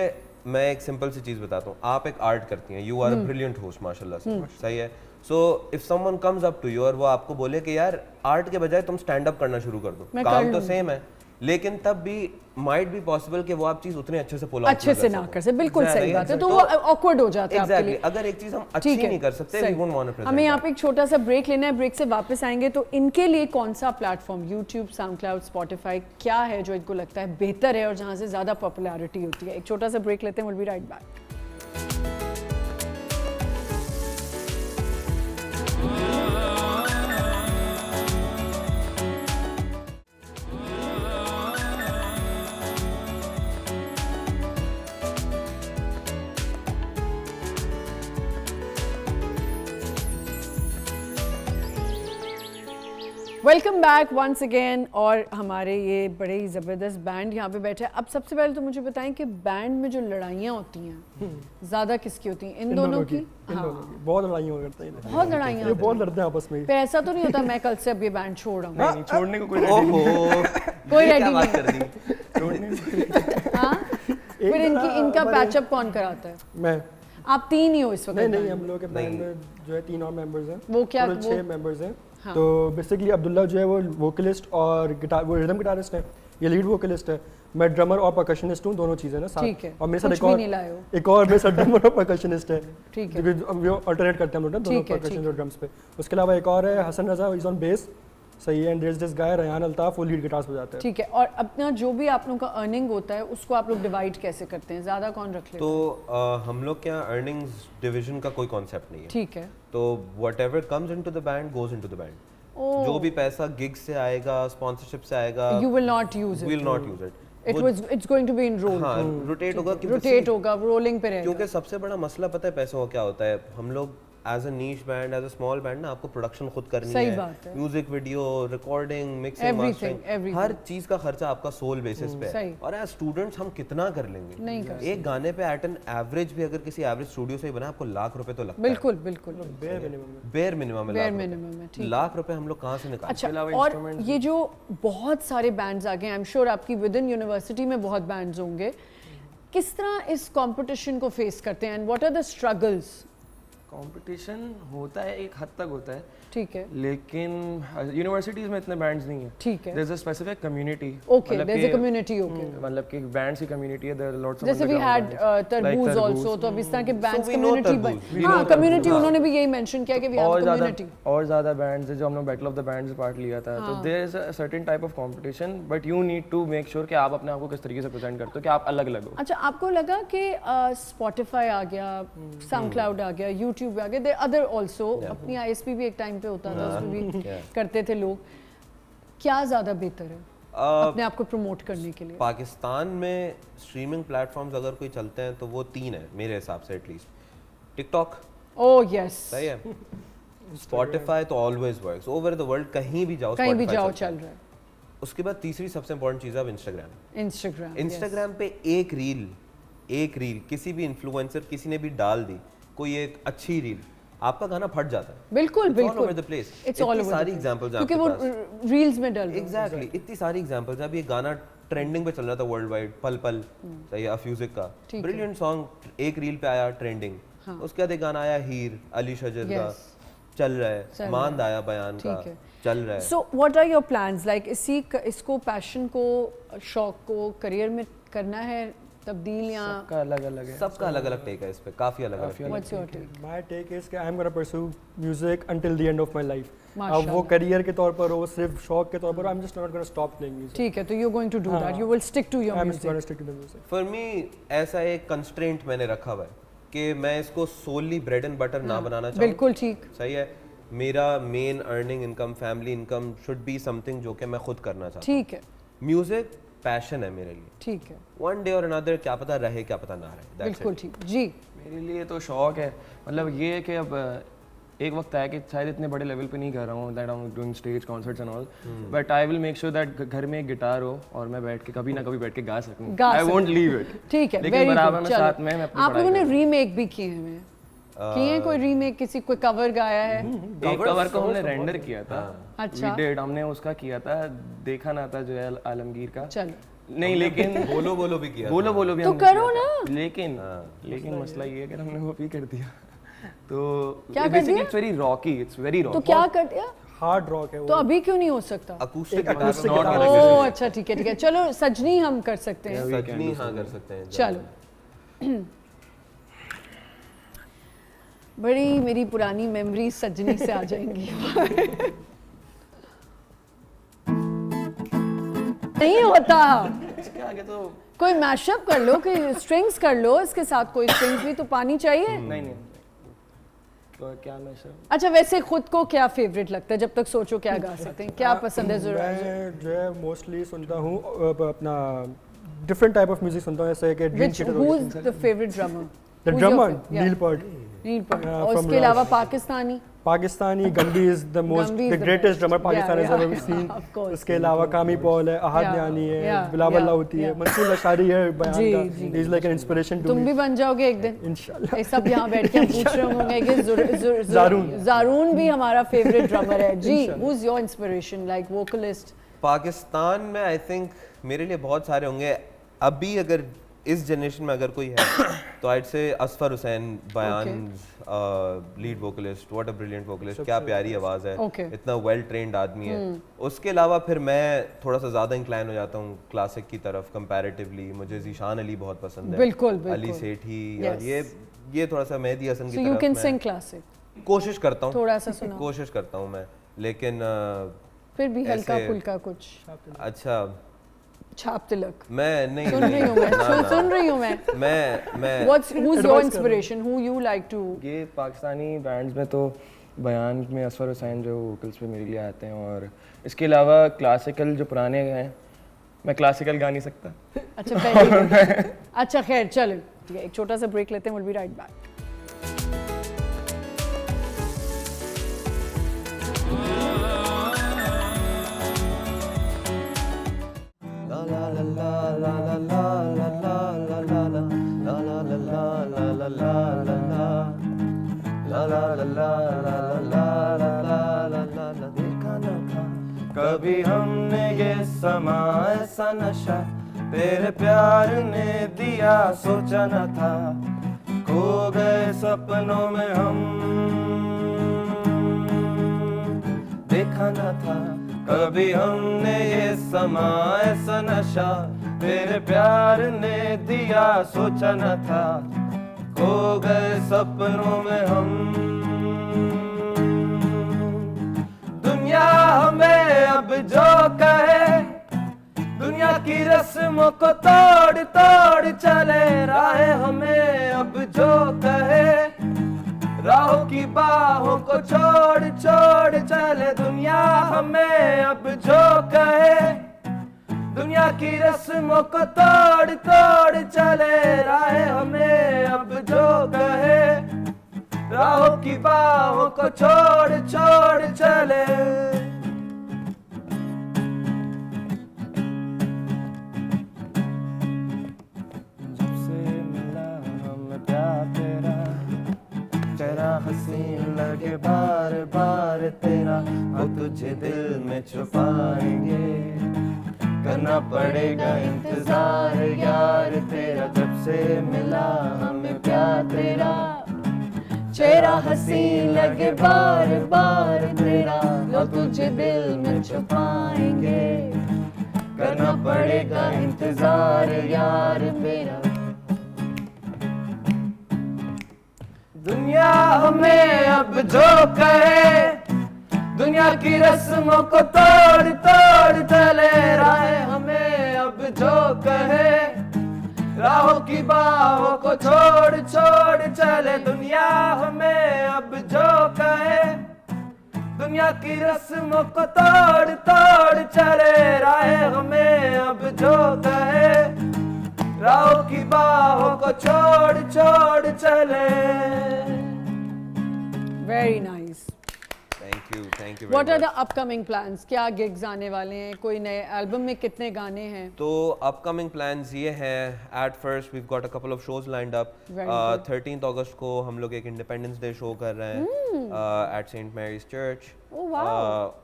मैं एक सिंपल सी चीज बताता हूँ. आप एक आर्ट करती हैं, you are a brilliant host माशाल्लाह से, सही है. So if someone comes up to you और वो आपको बोले कि यार आर्ट के बजाय तुम स्टैंड अप करना शुरू कर दो, काम तो सेम है, लेकिन तब भी माइट बी पॉसिबल कि वो आप चीज उतने अच्छे से पुल ऑफ अच्छे से ना कर सके. बिल्कुल सही बात है. तो वो ऑकवर्ड हो जाता है आपके लिए. अगर एक चीज हम अच्छी नहीं कर सकते, we won't want to present हमें यहाँ पे एक छोटा सा ब्रेक लेना है. ब्रेक से वापस आएंगे तो इनके लिए कौन सा प्लेटफॉर्म, यूट्यूब, साउंडक्लाउड, स्पॉटिफाई, क्या है जो इनको लगता है बेहतर है और जहाँ से ज्यादा पॉपुलैरिटी होती है. एक छोटा सा ब्रेक लेते हैं. Will be right back. Welcome back once again. और हमारे ये बड़े ही ज़बरदस्त बैंड यहाँ पे बैठे हैं. अब सबसे पहले तो मुझे बताएं कि बैंड में जो लड़ाइयाँ होती हैं ज़्यादा किसकी होती हैं? इन दोनों की. हाँ, बहुत लड़ाइयाँ करते हैं, बहुत लड़ाइयाँ. ये बहुत लड़ते हैं आपस में. फिर ऐसा तो नहीं होता मैं कल से अब ये बैंड छोड़ रहा हूँ? नहीं, छोड़ने को कोई रेडी नहीं. कोई रेडी नहीं. हाँ, फिर इनका पैचअप कौन कराता है? मैं. आप तीन ही हो इस वक्त? नहीं, हम लोग के बैंड में जो है 3 और मेंबर्स हैं. वो क्या? 6 मेंबर्स हैं. तो बेसिकली अब्दुल्ला जो है वो वोकलिस्ट और गिटार, वो रिदम गिटारिस्ट है, ये लीड वोकलिस्ट है. मैं ड्रमर और परकशनिस्ट हूँ, दोनों चीज़ें ना साथ. और मेरे साथ एक और मेरे साथ ड्रमर और परकशनिस्ट है. ठीक है, क्योंकि हम अल्टरनेट करते हैं हम लोग दोनों परकशन और ड्रम्स पे. उसके अलावा एक और है Hasan Raza, is on bass, सही है. And there is this guy Rehan Altaf, वो लीड गिटार्स बजाते हैं. ठीक है. और अपना जो भी आप लोगों का अर्निंग होता है उसको आप लोग डिवाइड कैसे करते हैं? ज़्यादा कौन रख लेता है? तो हम लोग के यहाँ अर्निंग्स डिवीजन का कोई कॉन्सेप्ट नहीं है. ठीक है. तो whatever comes into the band goes into the band. जो भी पैसा गिग से आएगा, स्पॉन्सरशिप से आएगा, you will not use it. We'll not use it. It's going to be in roll. हाँ, रोटेट होगा. रोटेट होगा, रोलिंग पे रहेगा. क्योंकि सबसे बड़ा मसला पता है पैसों का क्या होता है? हम लोग as a niche band, as a small band ना, आपको प्रोडक्शन खुद करनी सही है. बात है. Music video, recording, mixing, mastering, हर चीज का खर्चा आपका सोल बेसिस पे है. और एज स्टूडेंट्स हम कितना कर लेंगे? नहीं कर. एक गाने पे एट एन एवरेज भी अगर किसी एवरेज स्टूडियो से ही बना, आपको लाख रुपए तो लगता है. बिल्कुल बिल्कुल. बेयर मिनिमम है. लाख रुपए हम लोग कहाँ से निकालें? अच्छा, और ये जो बहुत सारे बैंड्स आ गए, आई एम श्योर आपकी विद इन यूनिवर्सिटी में बहुत बैंड्स होंगे, किस तरह इस कंपटीशन को फेस करते हैं? And what are the struggles? Competition होता है, एक हद तक होता है. ठीक है. लेकिन यूनिवर्सिटीज में इतने बैंड्स नहीं है. ठीक है. There is a specific community. Okay, there is a community. Okay, मतलब कि बैंड्स की कम्युनिटी है. देयर आर लॉट्स ऑफ, जैसे वी हैड तरबूज आल्सो, तो अब इस तरह के बैंड्स कम्युनिटी. हां, कम्युनिटी उन्होंने भी यही मेंशन किया कि वी हैव कम्युनिटी. और ज्यादा बैंड्स है जो हमने battle of the bands part लिया था. तो there is a certain type of competition, but you need to make sure कि आप अपने आप को किस तरीके से प्रेजेंट करते हो कि आप अलग अलग हो. अच्छा, आपको लगा कि स्पॉटिफाई आ गया, साउंडक्लाउड आ गया, यूट्यूब आ गया, देयर अदर आल्सो, अपनी आईएसपी भी एक टाइम पे होता था, उसमें भी करते थे लोग. क्या ज़्यादा बेहतर है अपने आप को प्रमोट करने के लिए? पाकिस्तान में स्ट्रीमिंग प्लेटफॉर्म्स अगर कोई चलते हैं तो वो 3 है मेरे हिसाब से एटलीस्ट. टिकटॉक, ओह यस, सही है. स्पॉटिफाई तो always works over the world, कहीं भी जाओ कहीं भी जाओ चल रहा है. उसके बाद तीसरी सबसे इंपॉर्टेंट चीज़ है इंस्टाग्राम. इंस्टाग्राम पे एक रील किसी भी इन्फ्लुएंसर, किसी ने भी डाल दी कोई एक अच्छी रील, आपका गाना फट जाता है. बिल्कुल बिल्कुल. All over the place. इतनी सारी एग्जांपल्स हैं क्योंकि वो रील्स में डल. एग्जैक्टली, इतनी सारी एग्जांपल्स हैं. अभी एक गाना ट्रेंडिंग पे चल रहा था वर्ल्ड वाइड, पल पल, सही है, अफ्यूजिक का ब्रिलियंट सॉन्ग, एक रील पे आया ट्रेंडिंग. उसके बाद एक गाना आया हीर, अली शजर का, चल रहा है. मांद आया बयान का. चल रहा है। So what are your plans, like इसको पैशन को, शौक को करियर में करना है तब्दील, या सबका अलग अलग है, सबका अलग अलग टेक है इस पे, काफी अलग अलग। What's your take? My take is कि I am gonna pursue music until the end of my life. अब वो करियर के तौर पर हो, सिर्फ शौक के तौर पर, I am just not gonna stop playing music. ठीक है, तो you are going to do that, you will stick to your I am music. Gonna stick to the music. For me ऐसा एक कंस्ट्रेंट मैंने रखा हुआ है कि मैं इसको सोली ब्रेड एंड बटर ना बनाना चाहूँ। बिल्कुल ठीक, सही है। मेरा main earning income, family income should be something जो कि मैं खुद करना चाहता हूँ। ठीक है, म्यूजिक पैशन है मेरे लिए। ठीक है, वन डे और अनदर क्या पता रहे क्या पता ना रहे। बिल्कुल ठीक जी। मेरे लिए तो शौक है, मतलब ये है कि अब एक वक्त आया कि शायद इतने बड़े लेवल पे नहीं कर रहा हूँ, that I am doing stage concerts and all, but I will make sure that घर में एक गिटार हो और मैं बैठ के कभी ना कभी बैठ के गा सकूँ। I won't leave it. ठीक है, लेकिन बराबर में साथ में मैं अपनी आप लोगों ने रीमेक भी किए हैं, किए हैं कोई रीमेक, किसी कोई कवर गाया है? एक कवर को हमने रेंडर किया था। अच्छा, हमने उसका किया था, देखा ना था जो है आलमगीर का। चलो नहीं लेकिन बोलो बोलो भी किया, बोलो बोलो भी तो हमने करो किया था। ना। लेकिन मसला ये है कि हमने वो भी कर दिया। तो क्या कर बेसिकली दिया? It's very Rocky, it's very तो रॉक। क्या कर दिया? हार्ड रॉक है वो। तो अभी क्यों नहीं हो सकता? Acoustic acoustic guitar guitar। ओह अच्छा, ठीक है ठीक है, चलो सजनी हम कर सकते हैं। सजनी हाँ कर सकते हैं। चलो बड़ी मेरी पुरानी मेमोरी सजनी से आ जाएंगी। नहीं होता, इसके आगे तो कोई मैशअप कर लो, कोई स्ट्रिंग्स कर लो, इसके साथ कोई स्ट्रिंग्स भी तो पानी चाहिए। नहीं तो क्या मैं सर अच्छा, वैसे खुद को क्या फेवरेट लगता है, जब तक सोचो क्या गा सकते हैं, क्या पसंद है? जरूर मैं जो है मोस्टली सुनता हूँ अपना डिफरेंट टाइप ऑफ म्यूजिक सुनता हूँ, जैसे कि dream Which, who's the favorite drummer? The Who's your drummer fa- yeah. Neil Peart. Neil Peart. Yeah, और from इसके अलावा Rush. Pakistani? Pakistani Gumby is the most Gumby is the the greatest best. Drummer Pakistan Yeah, has yeah, ever seen. of course. उसके अलावा कामी Paul है, Ahad Yeah, न्यानी है, yeah, Bilawal yeah, लाहौती है, yeah. Mansoor अशारी है, बयान जी, का जी, is like an inspiration to तुम भी मी बन जाओगे एक दिन इंशाल्लाह। ये सब यहाँ बैठ के हम पूछ रहे होंगे कि ज़ारून। ज़ारून भी हमारा फेवरेट ड्रमर है जी। Who's your inspiration, like vocalist? Pakistan में आई थिंक मेरे लिए बहुत सारे होंगे। अभी अगर इस जनरेशन में अगर कोई है तो आइड से असफर हुसैन, बयान lead vocalist, what a brilliant vocalist, क्या प्यारी आवाज़ है, Okay. इतना वेल ट्रेन्ड आदमी है। उसके अलावा फिर मैं थोड़ा सा ज़्यादा इंक्लाइन हो जाता हूँ क्लासिक की तरफ कंपैरेटिवली। मुझे ज़ीशान अली बहुत पसंद है, बिल्कुल, बिल्कुल। अली सेठी, Yes. और ये थोड़ा सा मेहदी हसन की So you तरफ can मैं sing classic? कोशिश करता हूँ, थोड़ा सा सुना कोशिश करता हूँ मैं, लेकिन फिर भी हल्का ऐसे- फुल्का कुछ। अच्छा छाप तिलक मैं नहीं सुन रही हूँ मैं, सुन रही हूँ मैं Who's your inspiration? Who you like to? ये पाकिस्तानी बैंड्स में तो बयान में असफर हुसैन जो वोकल्स पे मेरे लिए आते हैं, और इसके अलावा क्लासिकल जो पुराने हैं, मैं क्लासिकल गा नहीं सकता। अच्छा पहले अच्छा खैर चलो ठीक है, एक छोटा सा ब्रेक लेते हैं, विल बी राइट बैक। कभी हमने ये समा ऐसा नशा तेरे प्यार ने दिया, सोचा न था खो गए सपनों में हम, देखा न था कभी हमने ये समा ऐसा नशा तेरे प्यार ने दिया, सोचा न था खो गए सपनों में हम। दुनिया हमें अब जो कहे, दुनिया की रस्मों को तोड़ तोड़ चले, राहें हमें अब जो कहे, राहों की बाहों को छोड़ छोड़ चले। दुनिया हमें अब जो कहे, दुनिया की रस्मों को तोड़ तोड़ चले, राहें हमें अब जो कहे, राहों की बाहों को छोड़ छोड़ चले। जब से मिला हमें प्यार तेरा, तेरा हसीन लगे बार बार तेरा, वो तुझे दिल में छुपाएंगे, करना पड़ेगा इंतजार यार तेरा। जब से मिला हमें प्यार तेरा, चेहरा हंसी लगे बार बार तेरा, लो तुझे दिल में छुपाएंगे, करना पड़ेगा इंतजार यार मेरा। दुनिया हमें अब जो कहे, दुनिया की रस्मों को तोड़ तोड़ चले, राहें हमें अब जो कहे, राहों की बाहों को छोड़ छोड़ चले। दुनिया हमें अब जो कहे, दुनिया की रस्मों को तोड़ तोड़ चले, राहें हमें अब जो कहे, राहों की बाहों को छोड़ छोड़ चले। Very nice. Thank you. What are the upcoming plans? क्या गिग्स आने वाले हैं? कोई नए एल्बम में कितने गाने हैं? तो अपकमिंग प्लान्स ये हैं, at first we got a couple of shows lined up. 13 अगस्त को हम लोग एक इंडिपेंडेंस डे शो कर रहे हैं एट सेंट मैरीज चर्च।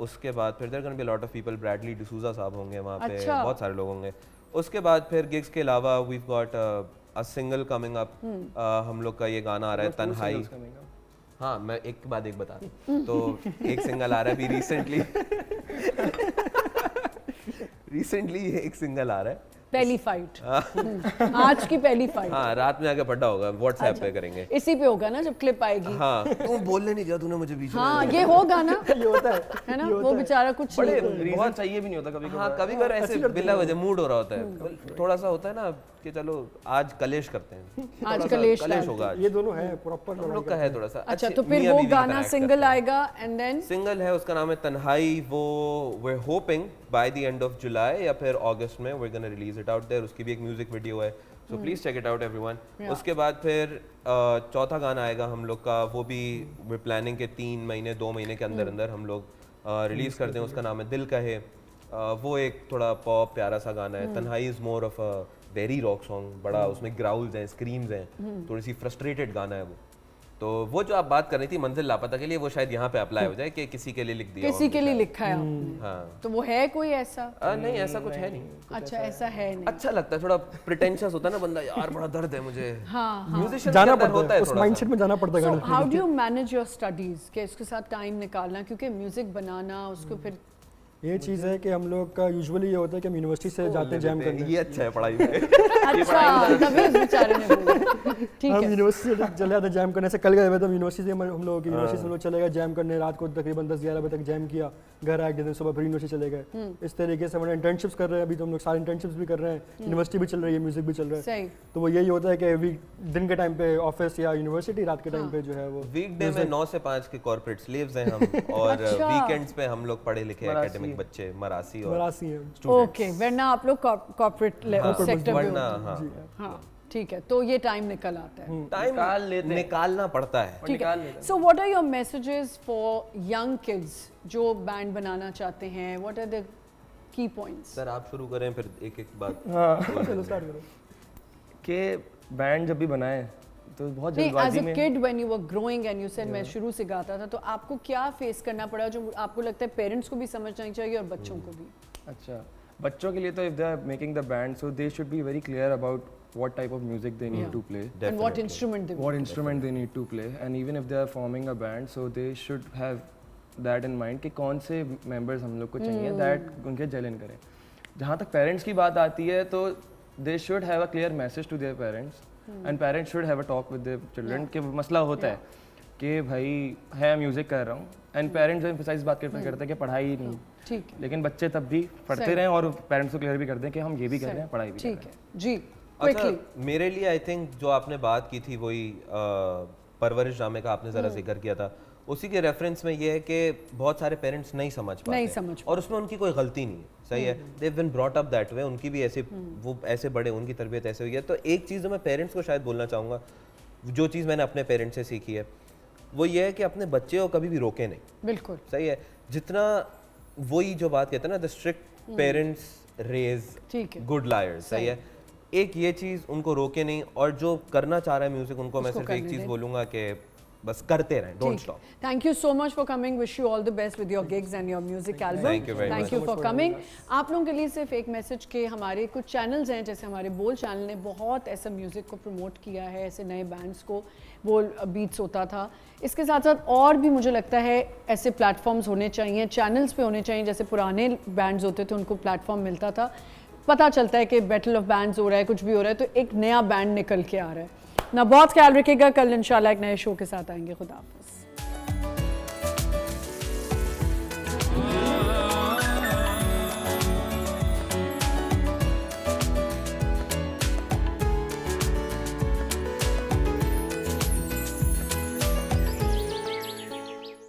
उसके बाद फिर there gonna be a lot of people, Bradley D'Souza साहब होंगे वहाँ पे, बहुत सारे लोग होंगे। उसके बाद फिर गिग्स के अलावा we got a single coming up. हम लोग का ये गाना आ रहा है तन्हाई। हाँ, मैं एक के बाद एक बता दूं। तो एक सिंगल आ रहा है अभी रिसेंटली एक सिंगल आ रहा है, पहली फाइट। आज की पहली फाइट। हाँ, रात में आके पढ़ा होगा, व्हाट्सएप पे करेंगे। इसी पे होगा ना जब क्लिप आएगी। हाँ, तुम बोलने नहीं दिया तूने मुझे बीच में। हाँ, ये होगा ना, ये होता है ना, वो बेचारा कुछ बहुत चाहिए भी नहीं होता कभी। हाँ, कभी कभी ऐसे बिला वजह मूड हो रहा होता है, थोड़ा सा होता है ना कि चलो आज कलेश करते हैं, आज कलेश होगा। ये दोनों है प्रॉपर हम लोग का है थोड़ा सा। अच्छा, तो फिर वो गाना सिंगल आएगा एंड देन सिंगल है, उसका नाम है तन्हाई। वो we're hoping by the end of July या फिर अगस्त में we're gonna release it out there। उसकी भी एक म्यूजिक वीडियो है, so please check it out everyone। उसके बाद फिर चौथा गाना आएगा हम लोग का, वो भी we're planning के 3 महीने 2 महीने के अंदर अंदर हम लोग रिलीज कर दें। उसका नाम है दिल कहे। वो एक थोड़ा पॉप प्यारा सा गाना है। तन्हाई is more of a very rock song, बड़ा उसमें ग्राउल्स हैं, स्क्रीम्स हैं, थोड़ी सी फ्रस्ट्रेटेड गाना है वो। तो वो जो आप बात कर रही थी मंजिल लापता के लिए, वो शायद यहाँ पे अप्लाई हो जाए कि किसी के लिए लिख दिया, किसी के लिए लिखा है आपने। हाँ, तो वो है कोई ऐसा? नहीं, ऐसा कुछ है नहीं। अच्छा, ऐसा है नहीं। अच्छा लगता है, थोड़ा प्रिटेंशियस होता है ना बंदा, यार बड़ा दर्द है मुझे। हाँ, म्यूजिशियन जाना होता पड़ता है, है, उस माइंडसेट में जाना पड़ता है। How do you manage your studies के इसके साथ टाइम निकालना, क्योंकि म्यूजिक बनाना उसको फिर ये चीज़ है कि हम लोग का यूजुअली ये होता है कि हम यूनिवर्सिटी से जाते हैं जैम करने। ये अच्छा है पढ़ाई में। अच्छा, तभी उस बेचारे ने बोला। ठीक हम है, यूनिवर्सिटी से चले जाते हैं जैम करने से। कल गए हुए थे यूनिवर्सिटी से, हम लोग की यूनिवर्सिटी से हम लोग चले गए जैम करने, रात को तकरीबन 10-11 बजे तक जैम किया, घर आए, दिन सुबह फिर यूनिवर्सिटी चले गए। इस तरीके से हम इंटर्नशिप्स कर रहे हैं अभी, तो हम लोग सारे इंटर्नशिप्स भी कर रहे हैं, यूनिवर्सिटी भी चल रही है, म्यूजिक भी चल रहा है। सही। तो वो यही होता है कि दिन के टाइम पे ऑफिस या यूनिवर्सिटी, रात के टाइम पे जो है वो वीकडे में 9 से 5 के कॉर्पोरेट स्लेव्स हैं हम, और वीकेंड्स पे हम लोग पढ़े लिखे एकेडमिक बच्चे, मरासी और ओके, वरना आप लोग कॉर्पोरेट सेक्टर में वरना हो। हाँ, ठीक है, तो ये टाइम निकल आता है। टाइम निकालना पड़ता है। ठीक है। So what are your messages for young kids जो बैंड बनाना चाहते हैं? What are the key points? Sir आप शुरू करें, फिर एक एक बात। चलो स्टार्ट करो। कि बैंड जब भी बनाए तो बहुत नहीं, जल्दबाजी एज में। A kid when you were growing and you said मैं शुरू से गाता था, तो आपको क्या फेस करना पड़ा जो आपको लगता है पेरेंट्स को भी समझना चाहिए और बच्चों को भी? अच्छा, बच्चों के लिए तो if they are making the band, so they should be very clear about what type of music they need to play, And what instrument they what instrument they need to play, and even if they are forming a band, so they should have that in mind कि कौन से members हम लोग को चाहिए that उनके jail इन करें। जहाँ तक पेरेंट्स की बात आती है तो they should have a clear message to their parents, and parents should have a talk with their children कि मसला होता है कि भाई है म्यूजिक कर रहा हूँ, एंड पेरेंट्स जो एम्फसाइज बात करते हैं कि पढ़ाई नहीं, ठीक है, लेकिन बच्चे तब भी पढ़ते रहें और पेरेंट्स को क्लियर भी कर दें कि हम ये भी कर रहे हैं, पढ़ाई भी कर रहे हैं। ठीक है जी। अच्छा, मेरे लिए आई थिंक जो आपने बात की थी वही परवरिश ड्रामे का आपने ज़रा जिक्र किया था, उसी के रेफरेंस में ये है कि बहुत सारे पेरेंट्स नहीं समझ पाते, और उसमें उनकी कोई गलती नहीं है, सही है, they have been brought up that way, उनकी भी ऐसे वो ऐसे बड़े, उनकी तरबियत ऐसे हुई है। तो एक चीज़ जो मैं पेरेंट्स को शायद बोलना चाहूँगा, जो चीज़ मैंने अपने पेरेंट्स से सीखी है, वो ये है कि अपने बच्चे को कभी भी रोके नहीं। बिल्कुल सही है, जितना वही जो बात कहते हैं ना, the strict parents raise good liars, सही है, एक ये चीज़ उनको रोके नहीं, और जो करना चाह रहा है म्यूज़िक, उनको मैं सिर्फ एक चीज़ बोलूँगा कि बस करते रहें, don't stop. Thank you so much for coming, wish you all the best with your gigs and your music album. Thank you for coming. आप लोगों के लिए सिर्फ एक मैसेज के हमारे कुछ चैनल्स हैं, जैसे हमारे बोल चैनल ने बहुत ऐसा म्यूजिक को प्रमोट किया है, ऐसे नए बैंड्स को, बोल बीट्स होता था। इसके साथ साथ और भी मुझे लगता है ऐसे प्लेटफॉर्म्स होने चाहिए, चैनल्स पे होने चाहिए, जैसे पुराने बैंड्स होते थे उनको प्लेटफॉर्म मिलता था, पता चलता है कि बैटल ऑफ बैंड्स हो रहा है, कुछ भी हो रहा है, तो एक नया बैंड निकल के आ रहा है ना। बहुत ख्याल रखिएगा, कल इंशाल्लाह एक नए शो के साथ आएंगे। खुदा हाफिज़।